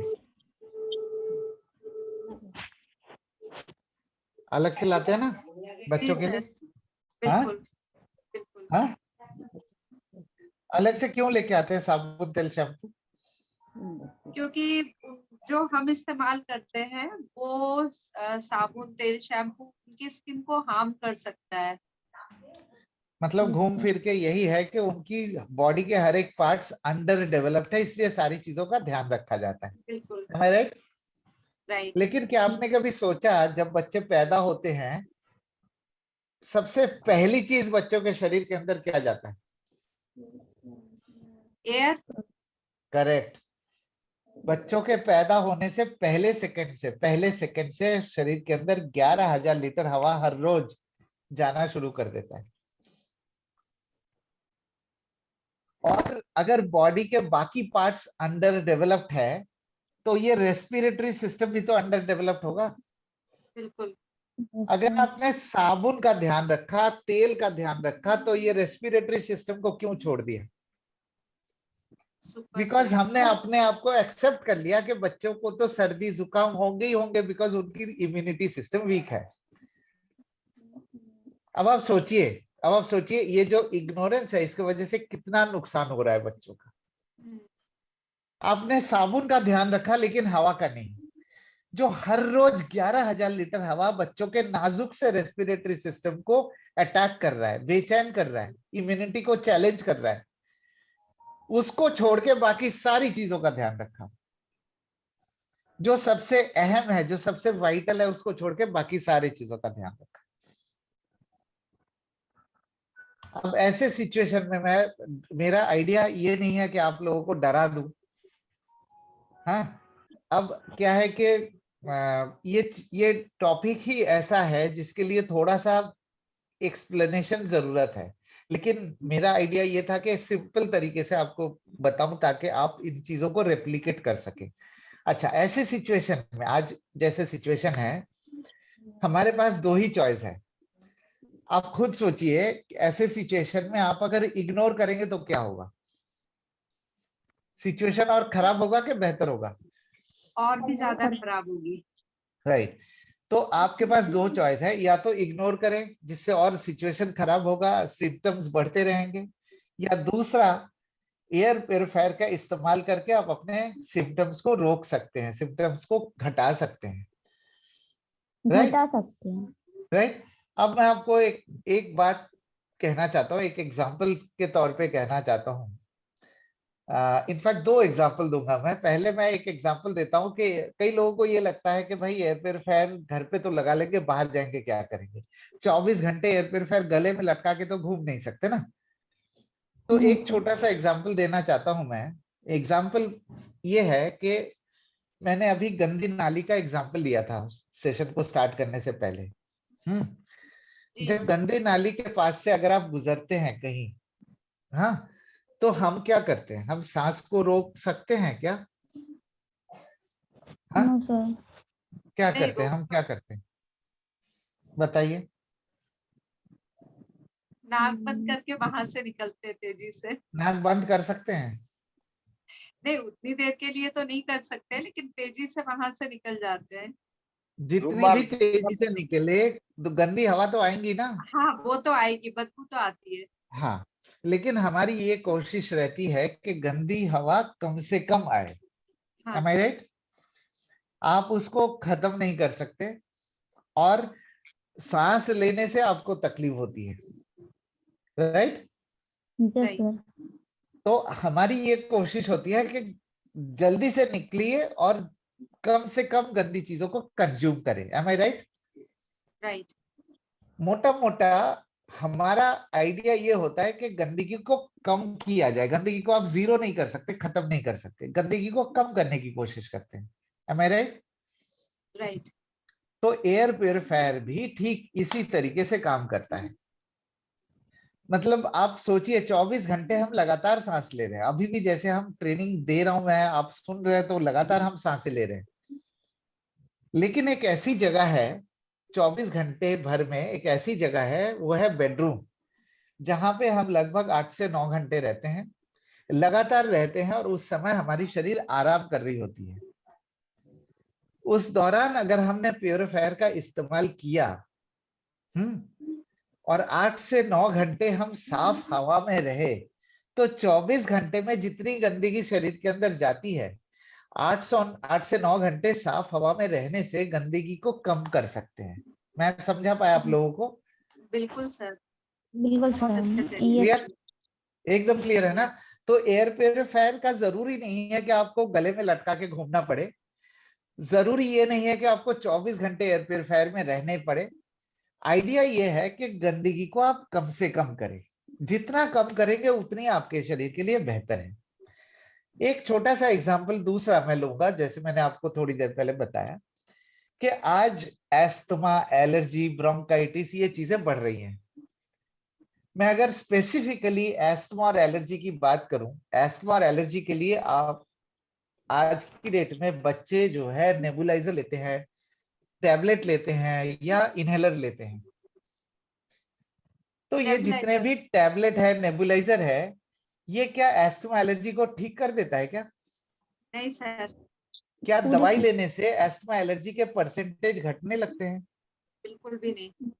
अलग से लाते हैं ना
जी
बच्चों के
सर।
लिए? हाँ
बिल्कुल बिल्कुल।
हाँ, अलग से क्यों लेके आते हैं साबुन तेल शैम्पू?
क्योंकि जो हम इस्तेमाल करते हैं वो साबुन तेल शैम्पू उनकी स्किन को हार्म कर सकता है।
मतलब घूम फिर के यही है कि उनकी बॉडी के हर एक पार्ट्स अंडर डेवलप्ड है, इसलिए सारी चीजों का ध्यान रखा जाता है।
बिल्कुल।
Am I right?
राइट।
लेकिन क्या आपने कभी सोचा, जब बच्चे पैदा होते हैं सबसे पहली चीज बच्चों के शरीर के अंदर क्या जाता है?
एयर।
करेक्ट। बच्चों के पैदा होने से पहले सेकंड से शरीर के अंदर 11,000 लीटर हवा हर रोज जाना शुरू कर देता है। और अगर बॉडी के बाकी पार्ट्स अंडर डेवलप्ड है तो ये रेस्पिरेटरी सिस्टम भी तो अंडर डेवलप्ड होगा।
बिल्कुल।
अगर आपने साबुन का ध्यान रखा, तेल का ध्यान रखा, तो ये रेस्पिरेटरी सिस्टम को क्यों छोड़ दिया?
Super
because
sir.
हमने अपने आप को एक्सेप्ट कर लिया कि बच्चों को तो सर्दी जुकाम होंगे ही होंगे बिकॉज उनकी इम्यूनिटी सिस्टम वीक है। अब आप सोचिए, ये जो इग्नोरेंस है इसकी वजह से कितना नुकसान हो रहा है बच्चों का। आपने साबुन का ध्यान रखा लेकिन हवा का नहीं। जो हर रोज 11,000 लीटर हवा बच्चों के नाजुक से रेस्पिरेटरी सिस्टम को अटैक कर रहा है, बेचैन कर रहा है, इम्यूनिटी को चैलेंज कर रहा है, उसको छोड़ के बाकी सारी चीजों का ध्यान रखा। जो सबसे अहम है, जो सबसे वाइटल है, उसको छोड़ के बाकी सारी चीजों का ध्यान रखा। अब ऐसे सिचुएशन में मेरा आइडिया ये नहीं है कि आप लोगों को डरा दूं। हाँ, अब क्या है कि ये टॉपिक ही ऐसा है जिसके लिए थोड़ा सा एक्सप्लेनेशन जरूरत है, लेकिन मेरा आइडिया ये था कि सिंपल तरीके से आपको बताऊं ताकि आप इन चीजों को रेप्लिकेट कर सके। अच्छा, ऐसे सिचुएशन में, आज जैसे सिचुएशन है, हमारे पास दो ही चॉइस है। आप खुद सोचिए, ऐसे सिचुएशन में आप अगर इग्नोर करेंगे तो क्या होगा? सिचुएशन और खराब होगा कि बेहतर होगा?
और भी ज्यादा खराब होगी।
राइट। तो आपके पास दो चॉइस है, या तो इग्नोर करें जिससे और सिचुएशन खराब होगा, सिम्टम्स बढ़ते रहेंगे, या दूसरा, एयर प्योरीफायर का इस्तेमाल करके आप अपने सिम्टम्स को रोक सकते हैं, सिम्टम्स को घटा सकते हैं।
घटा सकते हैं।
राइट। अब मैं आपको एक बात कहना चाहता हूँ, एक एग्जाम्पल के तौर पे कहना चाहता हूँ। इनफैक्ट दो एग्जाम्पल दूंगा मैं। पहले मैं एक एग्जाम्पल देता हूँ कि कई लोगों को ये लगता है कि भाई एयर प्योरीफायर घर पे तो लगा लेंगे, बाहर जाएंगे क्या करेंगे? 24 घंटे एयर प्योरीफायर गले में लटका के तो घूम नहीं सकते ना। तो एक छोटा सा एग्जाम्पल देना चाहता हूं मैं। एग्जाम्पल ये है कि मैंने अभी गंदी नाली का एग्जाम्पल लिया था सेशन को स्टार्ट करने से पहले। जब गंदे नाली के पास से अगर आप गुजरते हैं कहीं, हाँ, तो हम क्या करते हैं? हम सांस को रोक सकते हैं क्या? हाँ, क्या करते हैं? हम क्या करते हैं बताइए?
नाक बंद करके वहां से निकलते तेजी से।
नाक बंद कर सकते हैं?
नहीं, उतनी देर के लिए तो नहीं कर सकते, लेकिन तेजी से वहां से निकल जाते हैं।
जितनी भी तेजी से निकले तो गंदी हवा तो आएंगी ना।
हाँ, वो तो आएगी, बदबू तो आती है।
हाँ, लेकिन हमारी ये कोशिश रहती है कि गंदी हवा कम से कम आए।
हाँ,
Am I right? आप उसको खत्म नहीं कर सकते, और सांस लेने से आपको तकलीफ होती है। राइट। तो हमारी ये कोशिश होती है कि जल्दी से निकलिए और कम से कम गंदी चीजों को कंज्यूम करें। Am I right?
राइट।
मोटा मोटा हमारा आइडिया ये होता है कि गंदगी को कम किया जाए। गंदगी को आप जीरो नहीं कर सकते, खत्म नहीं कर सकते, गंदगी को कम करने की कोशिश करते हैं। Am I right?
राइट।
तो एयर प्योरीफायर भी ठीक इसी तरीके से काम करता है। मतलब आप सोचिए, 24 घंटे हम लगातार सांस ले रहे हैं। अभी भी जैसे हम ट्रेनिंग दे रहा हूं मैं, आप सुन रहे हैं, तो लगातार हम सांसें ले रहे हैं। लेकिन एक ऐसी जगह है, 24 घंटे भर में एक ऐसी जगह है, वो है बेडरूम, जहां पे हम लगभग 8 से 9 घंटे रहते हैं, लगातार रहते हैं, और उस समय हमारी शरीर आराम कर रही होती है। उस दौरान अगर हमने प्योरीफायर का इस्तेमाल किया, और 8 से 9 घंटे हम साफ हवा में रहे, तो 24 घंटे में जितनी गंदगी शरीर के अंदर जाती है, 8 से 9 घंटे साफ हवा में रहने से गंदगी को कम कर सकते हैं। मैं समझा पाया आप लोगों को?
बिल्कुल सर।
बिल्कुल
बहुत
सर।
अच्छे से।
क्लियर? एकदम क्लियर है ना? तो एयर प्योरीफायर का जरूरी नहीं है कि आपको गले में लटका के घूमना पड़े, जरूरी ये नहीं है कि आपको 24 घंटे एयर प्योरीफायर में रहने पड़े। आइडिया ये है कि गंदगी को आप कम से कम करें। जितना कम करेंगे उतनी आपके शरीर के लिए बेहतर है। एक छोटा सा एग्जांपल दूसरा मैं लूंगा। जैसे मैंने आपको थोड़ी देर पहले बताया कि आज एस्थमा, एलर्जी, ब्रोंकाइटिस, ये चीजें बढ़ रही हैं। मैं अगर स्पेसिफिकली एस्थमा और एलर्जी की बात करूं, एस्थमा और एलर्जी के लिए आप आज की डेट में बच्चे जो है नेबुलाइजर लेते हैं, टैबलेट लेते हैं, या इनहेलर लेते हैं। तो ये जितने
नेबुलाइजर।
भी टैबलेट है, नेबुलाइजर है, ये क्या एस्थमा एलर्जी को ठीक कर देता है क्या?
नहीं सर।
क्या दवाई लेने से एस्थमा एलर्जी के परसेंटेज घटने लगते हैं?
बिल्कुल भी नहीं।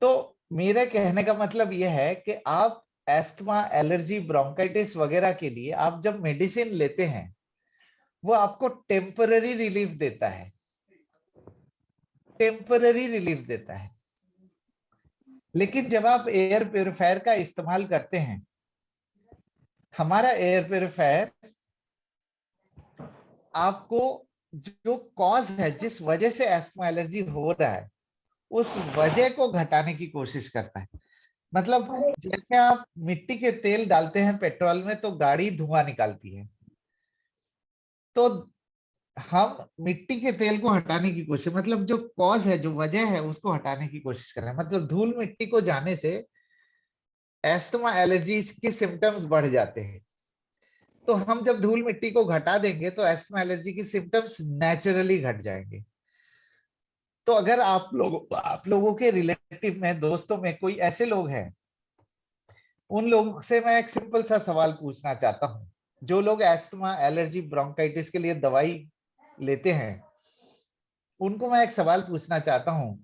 तो मेरे कहने का मतलब यह है कि आप एस्थमा, एलर्जी, ब्रोंकाइटिस वगैरह के लिए आप जब मेडिसिन लेते हैं, वो आपको टेम्पररी रिलीफ देता है, टेम्पररी रिलीफ देता है। लेकिन जब आप एयर प्योरीफायर का इस्तेमाल करते हैं, हमारा एयर प्योरीफायर आपको जो कॉज है, जिस वजह से एस्थमा एलर्जी हो रहा है, उस वजह को घटाने की कोशिश करता है। मतलब जैसे आप मिट्टी के तेल डालते हैं पेट्रोल में तो गाड़ी धुआं निकालती है, तो हम मिट्टी के तेल को हटाने की कोशिश, मतलब जो कॉज है, जो वजह है, उसको हटाने की कोशिश कर रहे हैं। मतलब धूल मिट्टी को जाने से एस्थमा एलर्जी के सिम्टम्स बढ़ जाते हैं। तो हम जब धूल मिट्टी को घटा देंगे तो एस्थमा एलर्जी की सिम्टम्स नेचुरली घट जाएंगे। तो अगर आप लोगों के रिलेटिव में, दोस्तों में कोई ऐसे लोग हैं, उन लोगों से मैं एक सिंपल सा सवाल पूछना चाहता हूँ। जो लोग एस्थमा एलर्जी ब्रोंकाइटिस के लिए दवाई लेते हैं, उनको मैं एक सवाल पूछना चाहता हूँ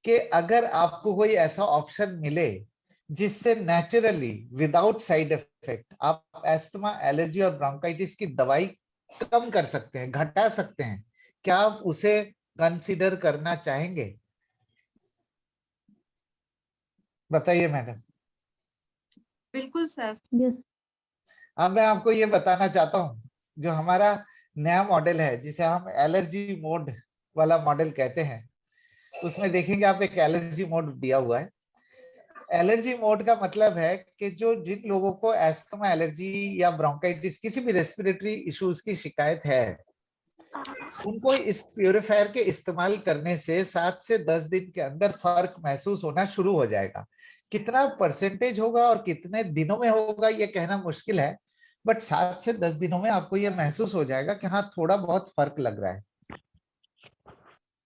कि अगर आपको कोई ऐसा ऑप्शन मिले जिससे नेचुरली विदाउट साइड इफेक्ट आप एस्थमा एलर्जी और ब्रोंकाइटिस की दवाई कम कर सकते हैं, घटा सकते हैं, क्या आप उसे कंसीडर करना चाहेंगे? बताइए मैडम।
बिल्कुल सर।
यस।
अब मैं आपको ये बताना चाहता हूँ, जो हमारा नया मॉडल है जिसे हम एलर्जी मोड वाला मॉडल कहते हैं, उसमें देखेंगे आप एक एलर्जी मोड दिया हुआ है। एलर्जी मोड का मतलब है कि जो जिन लोगों को एस्थमा एलर्जी या ब्रोंकाइटिस, किसी भी रेस्पिरेटरी इश्यूज की शिकायत है, उनको इस प्यूरिफायर के इस्तेमाल करने से 7 से 10 दिन के अंदर फर्क महसूस होना शुरू हो जाएगा। कितना परसेंटेज होगा और कितने दिनों में होगा ये कहना मुश्किल है, बट 7 से 10 दिनों में आपको ये महसूस हो जाएगा कि हाँ, थोड़ा बहुत फर्क लग रहा है।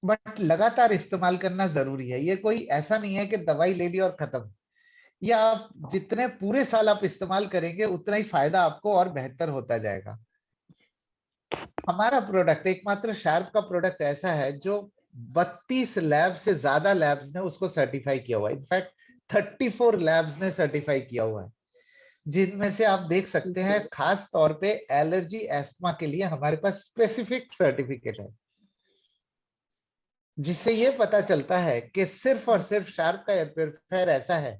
बट लगातार इस्तेमाल करना जरूरी है। ये कोई ऐसा नहीं है कि दवाई ले ली और खत्म। या आप जितने पूरे साल आप इस्तेमाल करेंगे उतना ही फायदा आपको और बेहतर होता जाएगा। हमारा प्रोडक्ट, एकमात्र शार्प का प्रोडक्ट ऐसा है जो 32 लैब से ज्यादा लैब्स ने उसको सर्टिफाई किया हुआ है। इनफैक्ट 34 लैब्स ने सर्टिफाई किया हुआ है, जिनमें से आप देख सकते हैं खास तौर पे एलर्जी एस्थमा के लिए हमारे पास स्पेसिफिक सर्टिफिकेट है, जिससे ये पता चलता है कि सिर्फ और सिर्फ शार्प का एयर प्योरीफायर ऐसा है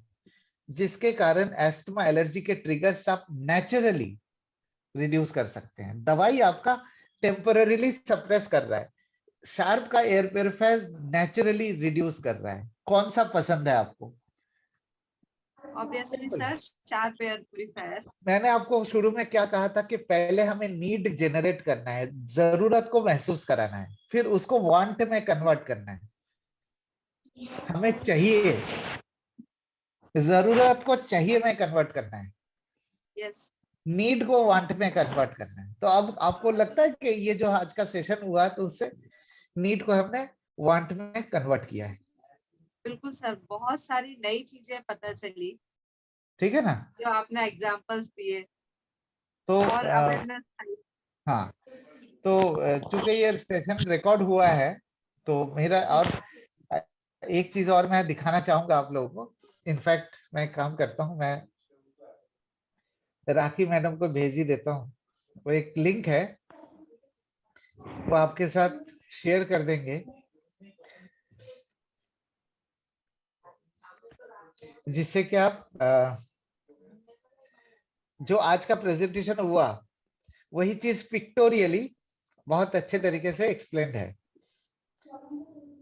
जिसके कारण एस्थमा एलर्जी के ट्रिगर्स आप नेचुरली रिड्यूस कर सकते हैं। दवाई आपका टेम्पररीली सप्रेस कर रहा है, शार्प का एयर प्योरीफायर नेचुरली रिड्यूस कर रहा है। कौन सा पसंद है आपको?
Obviously sir, sharp air purifier.
मैंने आपको शुरू में क्या कहा था कि पहले हमें नीड जनरेट करना है, जरूरत को महसूस कराना है, फिर उसको वांट में कन्वर्ट करना है। हमें चाहिए, जरूरत को चाहिए में कन्वर्ट करना है,
यस।
नीड को वांट में कन्वर्ट करना है। तो अब आपको लगता है कि ये जो आज का सेशन हुआ तो उससे नीड को हमने वांट में कन्वर्ट किया है।
बिल्कुल सर, बहुत सारी नई चीजें पता चली
ठीक है ना?
जो आपने एग्जांपल्स दिए
तो
और अवेयरनेस।
हाँ, तो चूंकि ये सेशन रिकॉर्ड हुआ है, तो मेरा और एक चीज और मैं दिखाना चाहूंगा आप लोगों को। इनफैक्ट मैं काम करता हूँ, मैं राखी मैडम को भेज ही देता हूँ। वो एक लिंक है, वो आपके साथ शेयर कर देंगे, जिससे कि आप जो आज का प्रेजेंटेशन हुआ वही चीज पिक्टोरियली बहुत अच्छे तरीके से एक्सप्लेन्ड है।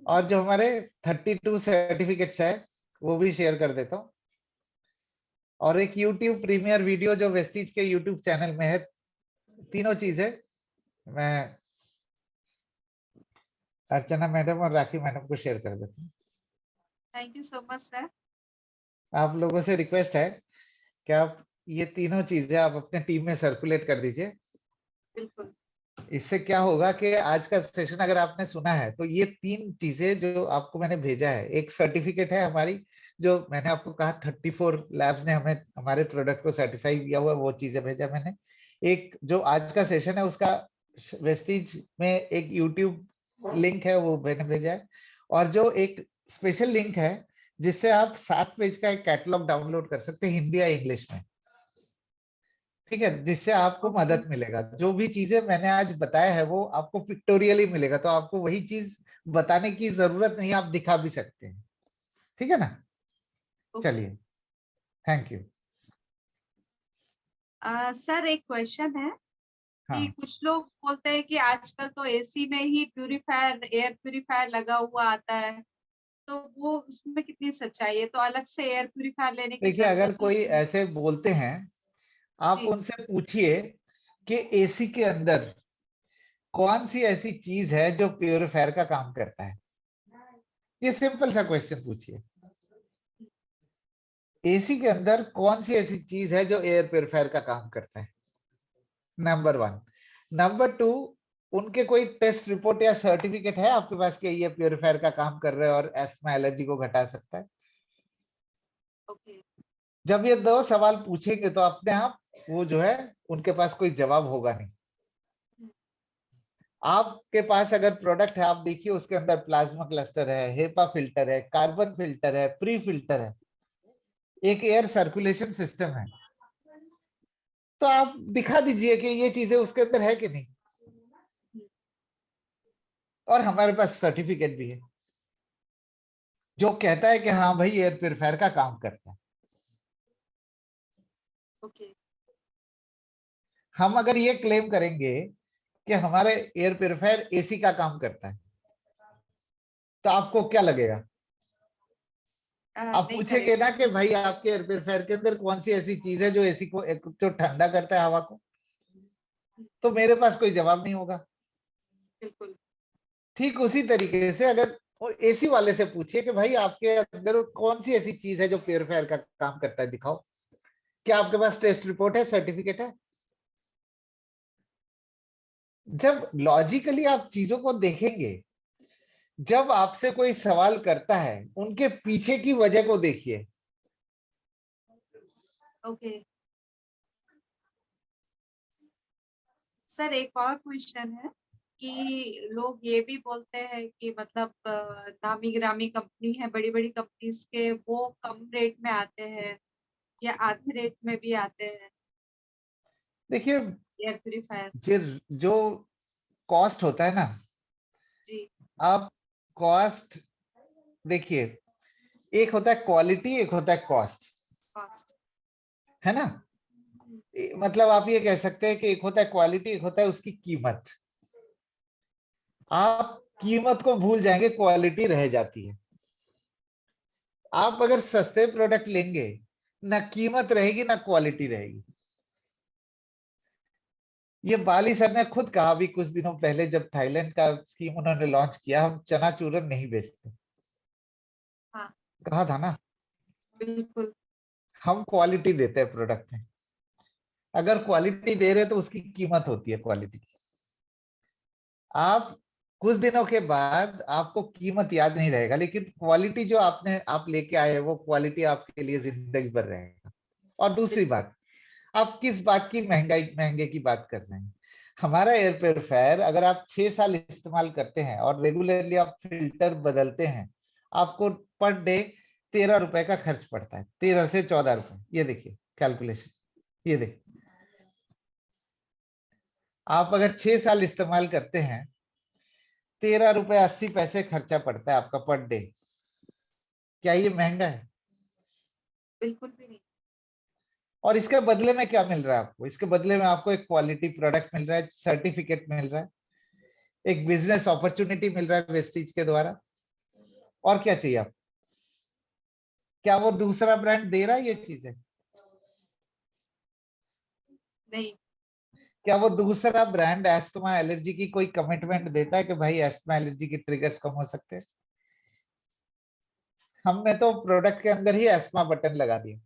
और जो हमारे 32 सर्टिफिकेट्स है वो भी शेयर कर देता हूँ, और एक YouTube प्रीमियर वीडियो जो वेस्टीज के YouTube चैनल में है। तीनों चीजें मैं अर्चना मैडम और राखी मैडम को शेयर कर देता हूँ।
Thank you so much sir.
आप लोगों से रिक्वेस्ट है कि आप ये तीनों चीजें आप अपने टीम में सर्कुलेट कर दीजिए।
बिल्कुल।
इससे क्या होगा कि आज का सेशन अगर आपने सुना है तो ये तीन चीजें जो आपको मैंने भेजा है, एक सर्टिफिकेट है हमारी, जो मैंने आपको कहा 34 लैब्स ने हमें हमारे प्रोडक्ट को सर्टिफाई किया हुआ है, वो चीजें भेजा मैंने। एक जो आज का सेशन है उसका वेस्टीज में एक यूट्यूब लिंक है वो मैंने भेजा है, और जो एक स्पेशल लिंक है जिससे आप 7 पेज का एक कैटलॉग डाउनलोड कर सकते हैं, हिंदी या इंग्लिश में। ठीक है, जिससे आपको मदद मिलेगा। जो भी चीजें मैंने आज बताया है वो आपको पिक्टोरियली मिलेगा, तो आपको वही चीज बताने की जरूरत नहीं, आप दिखा भी सकते हैं। ठीक है ना? चलिए, थैंक यू।
सर एक क्वेश्चन है कि
हाँ,
कुछ लोग बोलते हैं कि आजकल तो एसी में ही प्यूरिफायर, एयर प्यूरिफायर लगा हुआ आता है, तो वो उसमें कितनी सच्चाई है? तो अलग से एयर प्यूरिफायर लेने की
देखिए, अगर
जरूरत
कोई
नहीं है?
ऐसे बोलते हैं, आप
जी।
उनसे पूछिए कि एसी के अंदर कौन सी ऐसी चीज है जो प्योरीफायर का काम करता है? ये सिंपल सा क्वेश्चन पूछिए। एसी के अंदर कौन सी ऐसी चीज है जो एयर प्योरीफायर का काम करता है? नंबर 1। नंबर 2, उनके कोई टेस्ट रिपोर्ट या सर्टिफिकेट है आपके पास कि ये प्योरीफायर का काम कर रहा है और एस्थमा एलर्जी को घटा सकता है?
ओके।
जब ये 2 सवाल पूछेंगे तो अपने आप वो जो है उनके पास कोई जवाब होगा नहीं। आपके पास अगर प्रोडक्ट है, आप देखिए उसके अंदर प्लाज्मा क्लस्टर है, हेपा फिल्टर है, कार्बन फिल्टर है, प्री फिल्टर है, एक एयर सर्कुलेशन सिस्टम है। तो आप दिखा दीजिए कि ये चीजें उसके अंदर है कि नहीं। और हमारे पास सर्टिफिकेट भी है जो कहता है कि हाँ भाई एयर प्योरीफायर का काम करता है।
ओके।
हम अगर ये क्लेम करेंगे कि हमारे एयर प्योरीफायर एसी का काम करता है तो आपको क्या लगेगा? आप
नहीं
पूछेंगे
करेगा।
ना कि भाई आपके एयर प्योरीफायर के अंदर कौन सी ऐसी चीज है जो एसी को जो ठंडा करता है हवा को? तो मेरे पास कोई जवाब नहीं होगा।
बिल्कुल।
ठीक उसी तरीके से अगर एसी वाले से पूछिए कि भाई आपके अंदर कौन सी ऐसी चीज है जो प्योरीफायर का काम करता है, दिखाओ। क्या आपके पास टेस्ट रिपोर्ट है, सर्टिफिकेट है? जब लॉजिकली आप चीजों को देखेंगे, जब आपसे कोई सवाल करता है उनके पीछे की वजह को देखिए।
ओके सर, एक और क्वेश्चन है कि लोग ये भी बोलते हैं कि मतलब नामी गिरामी कंपनी है, बड़ी बड़ी कंपनीज के, वो कम रेट में आते हैं या आधे रेट में भी आते हैं
देखिए,
एयर प्यूरिफायर।
जो कॉस्ट होता है ना,
जी।
आप कॉस्ट देखिए, एक होता है क्वालिटी, एक होता है कॉस्ट,
कॉस्ट।
है ना? मतलब आप ये कह सकते हैं कि एक होता है क्वालिटी, एक होता है उसकी कीमत। आप कीमत को भूल जाएंगे, क्वालिटी रह जाती है। आप अगर सस्ते प्रोडक्ट लेंगे, ना कीमत रहेगी ना क्वालिटी रहेगी। ये बाली सर ने खुद कहा भी कुछ दिनों पहले, जब थाईलैंड का स्कीम उन्होंने लॉन्च किया, हम चना चूरन नहीं बेचते।
हाँ
कहा था ना,
बिल्कुल।
हम क्वालिटी देते हैं प्रोडक्ट में। अगर क्वालिटी दे रहे तो उसकी कीमत होती है क्वालिटी की। आप कुछ दिनों के बाद आपको कीमत याद नहीं रहेगा, लेकिन क्वालिटी जो आप लेके आए वो क्वालिटी आपके लिए जिंदगी भर रहेगा। और दूसरी
बिल्कुल।
बात, आप किस बात की महंगे की बात कर रहे हैं? हमारा एयर प्योरीफायर अगर आप 6 साल इस्तेमाल करते हैं और रेगुलरली आप फिल्टर बदलते हैं, आपको पर डे 13 रुपए का खर्च पड़ता है, 13 से 14 रुपए। ये देखिए कैलकुलेशन, ये देखिए। आप अगर 6 साल इस्तेमाल करते हैं, 13 रुपए 80 पैसे खर्चा पड़ता है आपका पर डे। क्या ये महंगा है?
बिल्कुल भी नहीं।
और इसके बदले में क्या मिल रहा है आपको? इसके बदले में आपको एक क्वालिटी प्रोडक्ट मिल रहा है, सर्टिफिकेट मिल रहा है, एक बिजनेस अपॉर्चुनिटी मिल रहा है वेस्टीज के द्वारा। और क्या चाहिए आपको? क्या वो दूसरा ब्रांड दे रहा है ये चीजें?
नहीं।
क्या वो दूसरा ब्रांड एस्थमा एलर्जी की कोई कमिटमेंट देता है कि भाई एस्थमा एलर्जी के ट्रिगर्स कम हो सकते हैं? हमने तो प्रोडक्ट के अंदर ही एस्थमा बटन लगा दिया,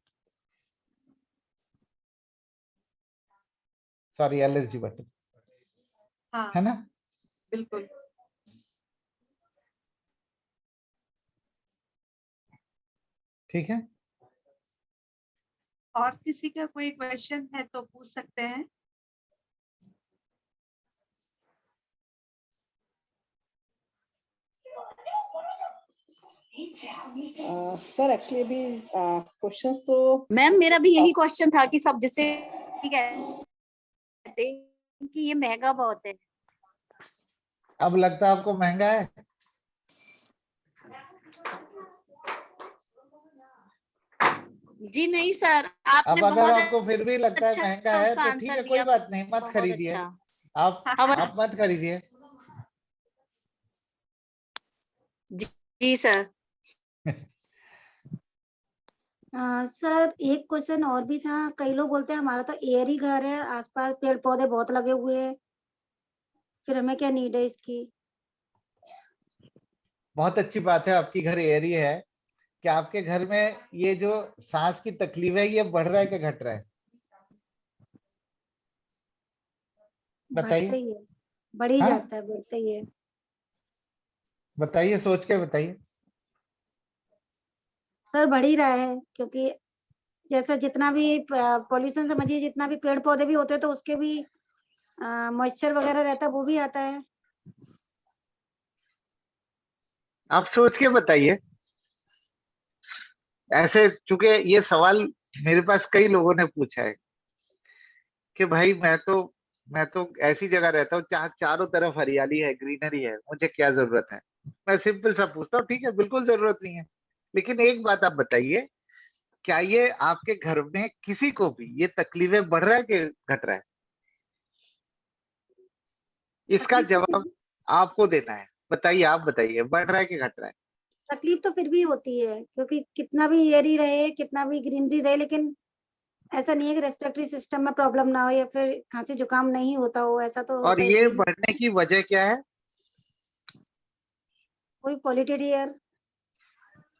सॉरी एलर्जी बटन,
हाँ
है ना?
बिल्कुल।
ठीक है।
और किसी का कोई क्वेश्चन है तो पूछ सकते हैं।
सर एक्चुअली अभी क्वेश्चंस तो
मैम मेरा भी यही क्वेश्चन था कि सब जिससे कहते हैं कि ये महंगा बहुत है।
अब लगता है आपको महंगा है?
जी नहीं सर, आपने
अब अगर
बहुत
आपको फिर भी लगता है महंगा
अच्छा
है
उसका
तो ठीक
आंसर
है, कोई
दिया,
बात नहीं, मत
बहुत
खरीदिए।
अच्छा।
आप मत खरीदिए।
जी सर।
सर एक क्वेश्चन और भी था। कई लोग बोलते हैं हमारा तो एयर ही घर है, आसपास पेड़ पौधे बहुत लगे हुए हैं, फिर हमें क्या नीड है इसकी?
बहुत अच्छी बात है, आपकी घर एयरी है। क्या आपके घर में ये जो सांस की तकलीफ है ये बढ़ रहा है कि घट रहा है?
बढ़ता
बताइए।
ही है, बढ़ ही
हाँ,
जाता है, बढ़ता ही है।
बताइए, सोच के बताइए।
सर बढ़ ही रहा है, क्योंकि जैसा जितना भी पॉल्यूशन समझिए, जितना भी पेड़ पौधे भी होते हैं तो उसके भी मॉइस्चर वगैरह रहता है, वो भी आता है।
आप सोच के बताइए। ऐसे चूंकि ये सवाल मेरे पास कई लोगों ने पूछा है कि भाई मैं तो ऐसी जगह रहता हूँ जहाँ चारों तरफ हरियाली है, ग्रीनरी है, मुझे क्या जरूरत है। मैं सिंपल सा पूछता हूँ, ठीक है बिल्कुल जरूरत नहीं है, लेकिन एक बात आप बताइए, क्या ये आपके घर में किसी को भी ये तकलीफें बढ़ रहा है कि घट रहा है? इसका
तकलीफ तो फिर
जवाब
भी
आपको देना है। बताइए, आप बताइए, बढ़ रहा है कि घट रहा है?
तकलीफ तो फिर भी होती है, क्योंकि कितना भी एयरी रहे, कितना भी ग्रीनरी रहे, लेकिन ऐसा नहीं है कि रेस्पिरेटरी सिस्टम में प्रॉब्लम ना हो या फिर खांसी जुकाम नहीं होता हो, ऐसा तो
और
होता ही
ये
है।
बढ़ने की वजह क्या है?
कोई पॉल्यूटेड एयर।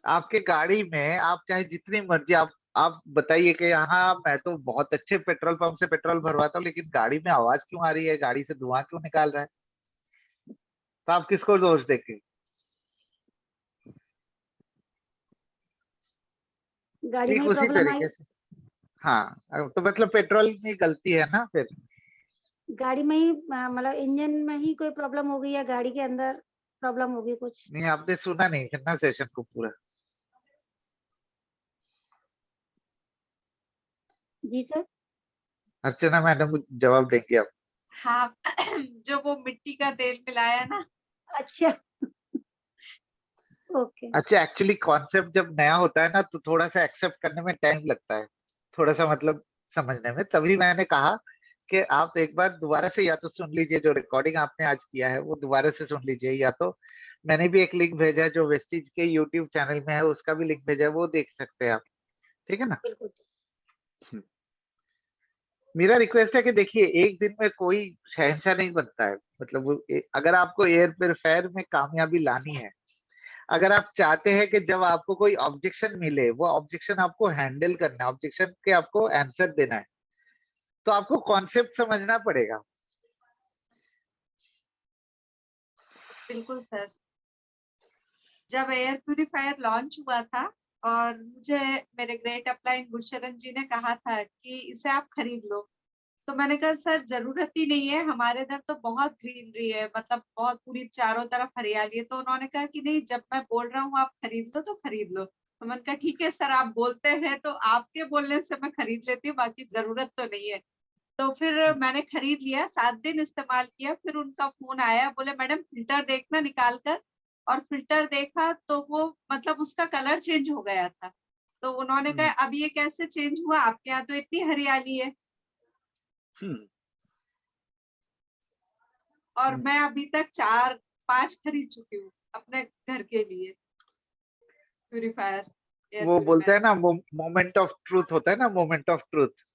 आपके गाड़ी में आप चाहे जितनी मर्जी आप बताइए कि यहाँ मैं तो बहुत अच्छे पेट्रोल पंप से पेट्रोल भरवाता हूँ, लेकिन गाड़ी में आवाज क्यों आ रही है, गाड़ी से धुआं क्यों निकाल रहा है? तो आप किसको दोष देंगे?
गाड़ी में
ठीक
ही
उसी
प्रॉब्लम आई।
तरीके से। हाँ, तो मतलब पेट्रोल में गलती है ना फिर?
गाड़ी में ही मतलब इंजन में ही कोई प्रॉब्लम हो गई या गाड़ी के अंदर प्रॉब्लम हो गई कुछ।
नहीं, आपने सुना नहीं फिर ना सेशन को पूरा।
जी सर।
अर्चना मैडम जवाब देंगे आप।
हाँ जो वो मिट्टी का तेल मिलाया ना।
अच्छा। ओके।
अच्छा, एक्चुअली कॉन्सेप्ट जब नया होता है ना तो थोड़ा सा एक्सेप्ट करने में टाइम लगता है, थोड़ा सा मतलब समझने में। तभी मैंने कहा कि आप एक बार दोबारा से या तो सुन लीजिए, जो रिकॉर्डिंग आपने आज किया है वो दोबारा से सुन लीजिए, या तो मैंने भी एक लिंक भेजा है जो वेस्टीज के यूट्यूब चैनल में है, उसका भी लिंक भेजा है, वो देख सकते हैं आप। ठीक है ना?
बिल्कुल सर।
हम्म। मेरा रिक्वेस्ट है कि देखिए, एक दिन में कोई शहंशाह नहीं बनता है। मतलब अगर आपको एयर प्योरीफायर में कामयाबी लानी है, अगर आप चाहते हैं कि जब आपको कोई ऑब्जेक्शन मिले वो ऑब्जेक्शन आपको हैंडल करना है, ऑब्जेक्शन के आपको आंसर देना है, तो आपको कॉन्सेप्ट समझना पड़ेगा।
बिल्कुल सर। जब एयर प्यूरिफायर लॉन्च हुआ था और मुझे मेरे ग्रेट अपलाइन गुरशरण जी ने कहा था कि इसे आप खरीद लो, तो मैंने कहा सर जरूरत ही नहीं है, हमारे इधर तो बहुत ग्रीनरी है, मतलब बहुत पूरी चारों तरफ हरियाली है। तो उन्होंने कहा कि नहीं, जब मैं बोल रहा हूँ आप खरीद लो तो खरीद लो। तो मैंने कहा ठीक है सर, आप बोलते हैं तो आपके बोलने से मैं खरीद लेती हूँ, बाकी जरूरत तो नहीं है। तो फिर मैंने खरीद लिया, 7 दिन इस्तेमाल किया, फिर उनका फोन आया, बोले मैडम फिल्टर देखना निकाल कर। और फिल्टर देखा तो वो मतलब उसका कलर चेंज हो गया था। तो उन्होंने कहा
हम्म।
अब ये कैसे चेंज हुआ, आपके यहाँ तो इतनी हरियाली है।
हम्म।
और
हम्म।
मैं अभी तक 4-5 खरीद चुकी हूँ अपने घर के लिए प्यूरिफायर, एयर
वो बोलते
प्यूरिफायर।
हैं ना, मोमेंट ऑफ ट्रूथ होता है ना, मोमेंट ऑफ ट्रूथ।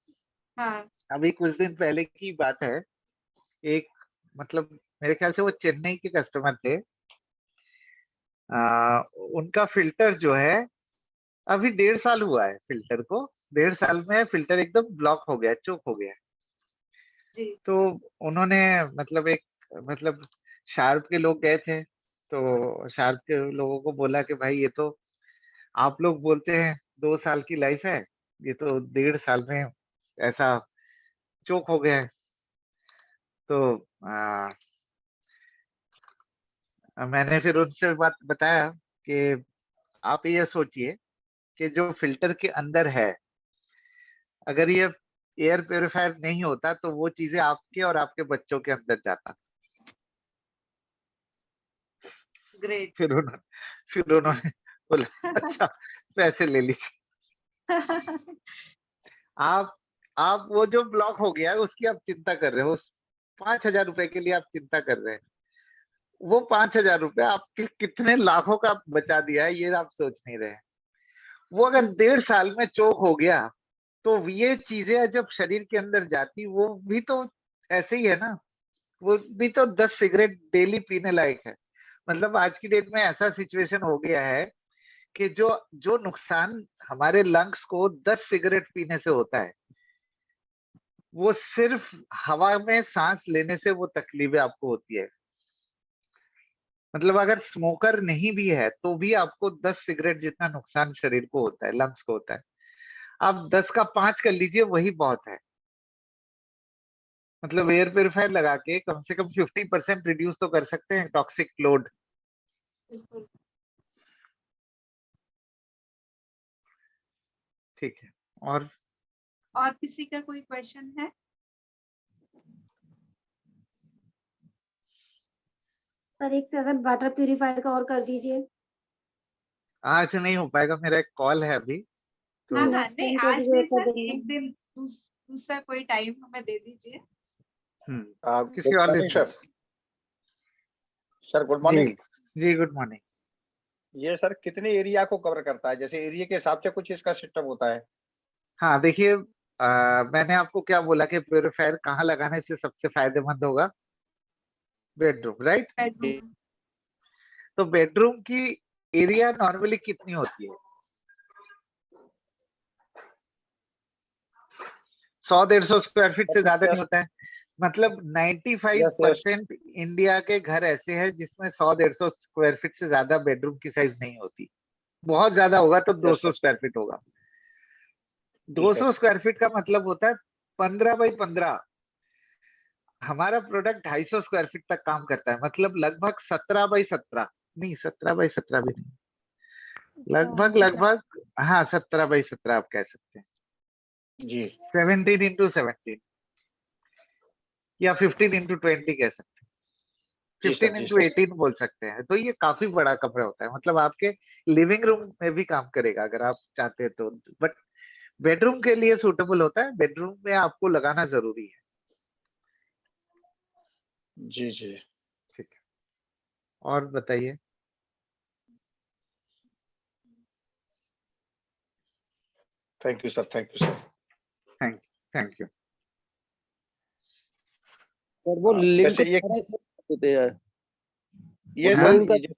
हाँ
अभी कुछ दिन पहले की बात है, एक मतलब मेरे ख्याल से वो चेन्नई के कस्टमर थे। उनका फिल्टर जो है, अभी 1.5 साल हुआ है फिल्टर को, 1.5 साल में फिल्टर एकदम ब्लॉक हो गया, चोक हो गया।
जी।
तो उन्होंने मतलब मतलब शार्प के लोग गए थे, तो शार्प के लोगों को बोला कि भाई ये तो आप लोग बोलते हैं 2 साल की लाइफ है, ये तो 1.5 साल में ऐसा चोक हो गया है। तो मैंने फिर उनसे बात बताया कि आप ये सोचिए कि जो फिल्टर के अंदर है, अगर ये एयर प्योरीफायर नहीं होता तो वो चीजें आपके और आपके बच्चों के अंदर जाता।
ग्रेट।
फिर उन्होंने बोला अच्छा, पैसे ले लीजिए। आप आप वो जो ब्लॉक हो गया है उसकी आप चिंता कर रहे हो, उस 5,000 रुपए के लिए आप चिंता कर रहे हैं। वो 5,000 रुपए आपके कितने लाखों का बचा दिया है, ये आप सोच नहीं रहे हैं। वो अगर 1.5 साल में चोक हो गया, तो ये चीजें जब शरीर के अंदर जाती वो भी तो ऐसे ही है ना। वो भी तो 10 सिगरेट डेली पीने लायक है। मतलब आज की डेट में ऐसा सिचुएशन हो गया है कि जो जो नुकसान हमारे लंग्स को 10 सिगरेट पीने से होता है, वो सिर्फ हवा में सांस लेने से वो तकलीफें आपको होती है। मतलब अगर स्मोकर नहीं भी है तो भी आपको 10 सिगरेट जितना नुकसान शरीर को होता है, लंग्स को होता है। आप 10 का 5 कर लीजिए, वही बहुत है। मतलब एयर प्योरीफायर लगा के कम से कम 50% रिड्यूस तो कर सकते हैं टॉक्सिक लोड।
बिल्कुल।
ठीक है। और
किसी का कोई क्वेश्चन है?
सर एक सेशन वाटर प्यूरिफायर का और कर दीजिए।
आज नहीं हो पाएगा, मेरा एक कॉल है अभी तो।
हाँ हाँ,
नेक्स्ट
नहीं
टाइम कर
आज
दीजिए,
नहीं
एक कर
सर,
देंगे।
एक दिन दूसरा कोई टाइम हमें दे दीजिए।
किसी
गुड
और
मॉर्निंग
दिन।
सर। सर गुड
जी
मॉर्निंग।
जी, गुड मॉर्निंग।
ये सर कितने एरिया को कवर करता है? जैसे एरिया के हिसाब से कुछ इसका सिस्टम होता है?
हाँ देखिए, मैंने आपको क्या बोला कि प्योरीफायर कहाँ लगाने से सबसे फायदेमंद होगा? Bedroom, right?
बेडरूम।
तो बेडरूम की एरिया नॉर्मली कितनी होती है? 100-150 स्क्वायर फीट से ज्यादा नहीं होता है। मतलब 95% इंडिया के घर ऐसे हैं जिसमें 100-150 स्क्वायर फीट से ज्यादा बेडरूम की साइज नहीं होती। बहुत ज्यादा होगा तो 200 स्क्वायर फीट होगा। 200 स्क्वायर फीट का मतलब होता है 15 बाई 15। हमारा प्रोडक्ट 250 स्क्वायर फीट तक काम करता है, मतलब लगभग 17 बाई 17, नहीं 17 बाई 17 भी नहीं, लगभग हाँ 17 बाई 17 आप कह सकते हैं
जी।
17 इंटू 17 या 15 इंटू 20 कह सकते हैं,
जी सर,
15
जी
इंटू
सर।
18 बोल सकते हैं। तो ये काफी बड़ा कमरा होता है, मतलब आपके लिविंग रूम में भी काम करेगा अगर आप चाहते हैं तो। बट बेडरूम के लिए सूटेबल होता है, बेडरूम में आपको लगाना जरूरी है।
जी जी।
ठीक है, और बताइए।
Thank you sir, thank you sir.
Thank you.
Sir वो लिंक
वैसे ये
होते हैं।
ये
हाँ?
सर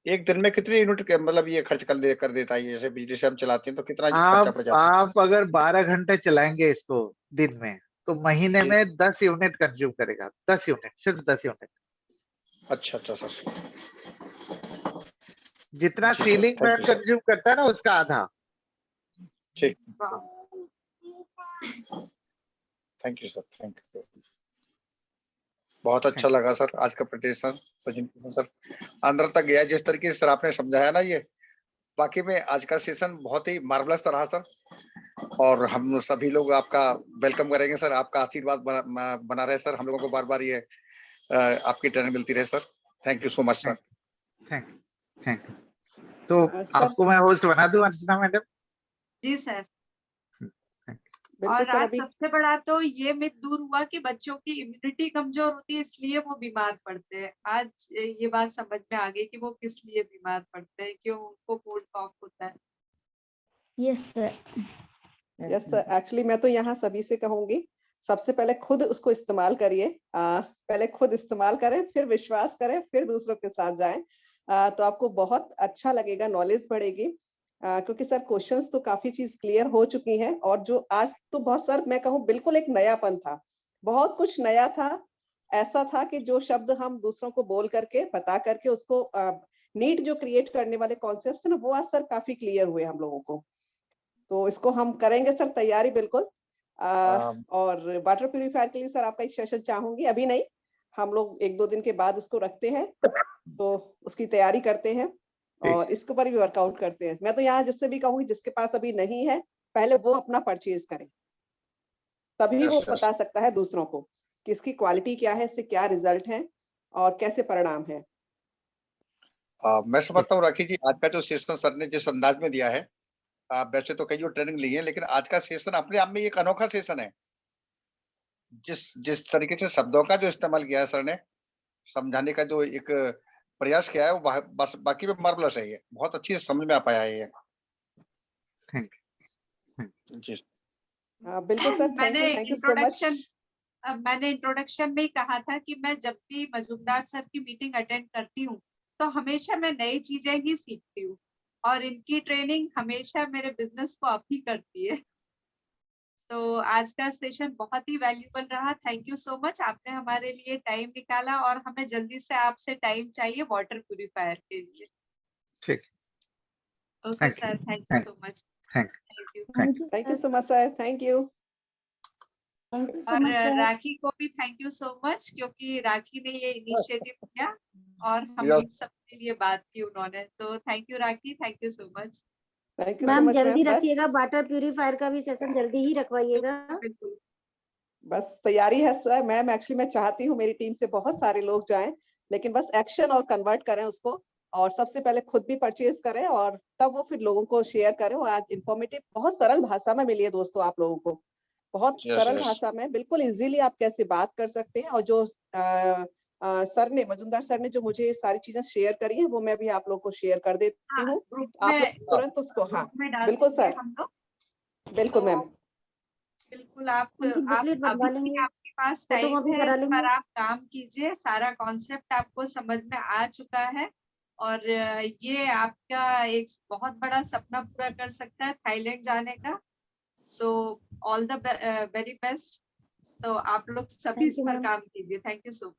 एक दिन में कितने यूनिट के मतलब ये खर्च कर देता है? जैसे बिजली से हम चलाते हैं तो कितना खर्चा पड़ जाता है?
आप अगर 12 घंटे चलाएंगे इसको दिन में, तो महीने
जी।
में 10 यूनिट कंज्यूम करेगा। 10 यूनिट, सिर्फ 10 यूनिट।
अच्छा अच्छा सर।
जितना
जी sir,
ceiling
thank
fan
you sir.
Consume करता है ना, उसका आधा।
ठीक,
वाह।
Thank you sir, thank you. बहुत अच्छा लगा सर आज का प्रेजेंटेशन सर, अंदर तक गया जिस तरीके से सर आपने समझाया ना। ये बाकी में आज का सेशन बहुत ही मार्वलस रहा सर, और हम सभी लोग आपका वेलकम करेंगे सर। आपका आशीर्वाद बना रहे सर, हम लोगों को बार बार ये आपकी ट्रेनिंग मिलती रहे sir. Thank you so much sir.
Thank you. तो
सर
आपको मैं होस्ट बना दूं अर्चना मैडम?
जी सर।
बिल्कुल
और
सर।
आज
अभी
सबसे बड़ा तो ये मिथ दूर हुआ कि बच्चों की इम्यूनिटी कमजोर होती है इसलिए वो बीमार पड़ते हैं। आज ये बात समझ में आ गई कि वो किस लिए बीमार पड़ते हैं, क्यों उनको कोल्ड कॉफ होता है।
Yes sir.
Yes sir, actually मैं तो यहाँ सभी से कहूंगी, सबसे पहले खुद उसको इस्तेमाल करिए। पहले खुद इस्तेमाल करें, फिर विश्वास करें, फिर दूसरों के साथ जाएं। तो आपको बहुत अच्छा लगेगा, नॉलेज बढ़ेगी। क्योंकि सर क्वेश्चंस तो काफी चीज क्लियर हो चुकी हैं, और जो आज तो बहुत सर मैं कहूँ बिल्कुल एक नयापन था, बहुत कुछ नया था। ऐसा था कि जो शब्द हम दूसरों को बोल करके बता करके उसको नीड जो क्रिएट करने वाले कॉन्सेप्ट्स है ना, वो आज सर काफी क्लियर हुए हम लोगों को। तो इसको हम करेंगे सर तैयारी बिल्कुल। और वाटर प्यूरिफायर के लिए सर आपका एक सेशन चाहूंगी, अभी नहीं, हम लोग 1-2 दिन के बाद उसको रखते हैं, तो उसकी तैयारी करते हैं और इसके ऊपर भी वर्कआउट करते हैं। मैं तो यहाँ जिससे भी कहूंगी जिसके पास अभी नहीं है, पहले वो अपना परचेज करें, तभी वो बता सकता है दूसरों को कि इसकी क्वालिटी क्या है, इससे क्या रिजल्ट है और कैसे परिणाम है।
मैं समझता हूँ राखी जी, आज का जो सेशन सर ने जिस अंदाज में दिया है, वैसे तो कई जो ट्रेनिंग ली है, लेकिन आज का सेशन अपने आप में एक अनोखा सेशन है। जिस जिस तरीके से शब्दों का जो इस्तेमाल किया है सर ने, समझाने का जो एक प्रयास किया है, वो बस बाकी में मार्वलस है। ये बहुत अच्छी समझ में आ पाया है ये।
Thank you.
जी
बिल्कुल सर,
मैंने
thank you so much.
Introduction मैंने इंट्रोडक्शन में ही कहा था कि मैं जब भी मजूमदार सर की मीटिंग अटेंड करती हूँ तो हमेशा मैं नई चीजें ही सीखती हूँ और इनकी ट्रेनिंग हमेशा मेरे बिजनेस को अप ही करती है। तो आज का सेशन बहुत ही वैल्यूबल रहा। थैंक यू सो मच, आपने हमारे लिए टाइम निकाला और हमें जल्दी से आपसे टाइम चाहिए वाटर प्यूरिफायर के लिए।
ठीक।
Okay
Thank you.
Sir, thank you so much.
Thank
thank you.
Thank you so much sir, thank you.
Thank you so
और
मच सर।
राखी को भी थैंक यू सो मच क्योंकि राखी ने ये इनिशिएटिव लिया और हम
Yes.
सबके लिए बात की उन्होंने। तो thank you rakhi, thank you so much.
Thank you so
ma'am
much
जल्दी
मैम।
रखिएगा, वाटर प्यूरिफायर का भी सेशन जल्दी ही रखवाइएगा।
बिल्कुल।
बस तैयारी है सर मैम। एक्चुअली मैं चाहती हूँ मेरी टीम से बहुत सारे लोग जाएं, लेकिन बस एक्शन और कन्वर्ट करें उसको, और सबसे पहले खुद भी परचेज करें और तब वो फिर लोगों को शेयर करें। और आज इंफॉर्मेटिव बहुत सरल भाषा में मिली है दोस्तों आप लोगों को, बहुत
Yes,
सरल
yes.
भाषा में बिल्कुल इजीली आप कैसे बात कर सकते हैं। और जो सर ने, मजुमदार सर ने जो मुझे सारी चीजें शेयर करी है वो मैं भी आप लोगों को शेयर कर देती
हाँ,
हूँ।
ग्रुप
आप
में
लोग तुरंत उसको, हाँ
ग्रुप में डाल
बिल्कुल
देंगे
सर,
हम लोग।
बिल्कुल
तो
मैम।
बिल्कुल आप
उनकी बुकलेट बनवा
अभी भी
लेंगे,
आपके पास
फोटो
टाइम
कॉपी
है,
करा
इस
लेंगे।
पर आप काम कीजिए। सारा कॉन्सेप्ट आपको समझ में आ चुका है और ये आपका एक बहुत बड़ा सपना पूरा कर सकता है थाईलैंड जाने का। तो ऑल द वेरी बेस्ट। तो आप लोग सभी
थैंक
इस
यू
पर
मैम।
काम कीजिए। Thank you so much.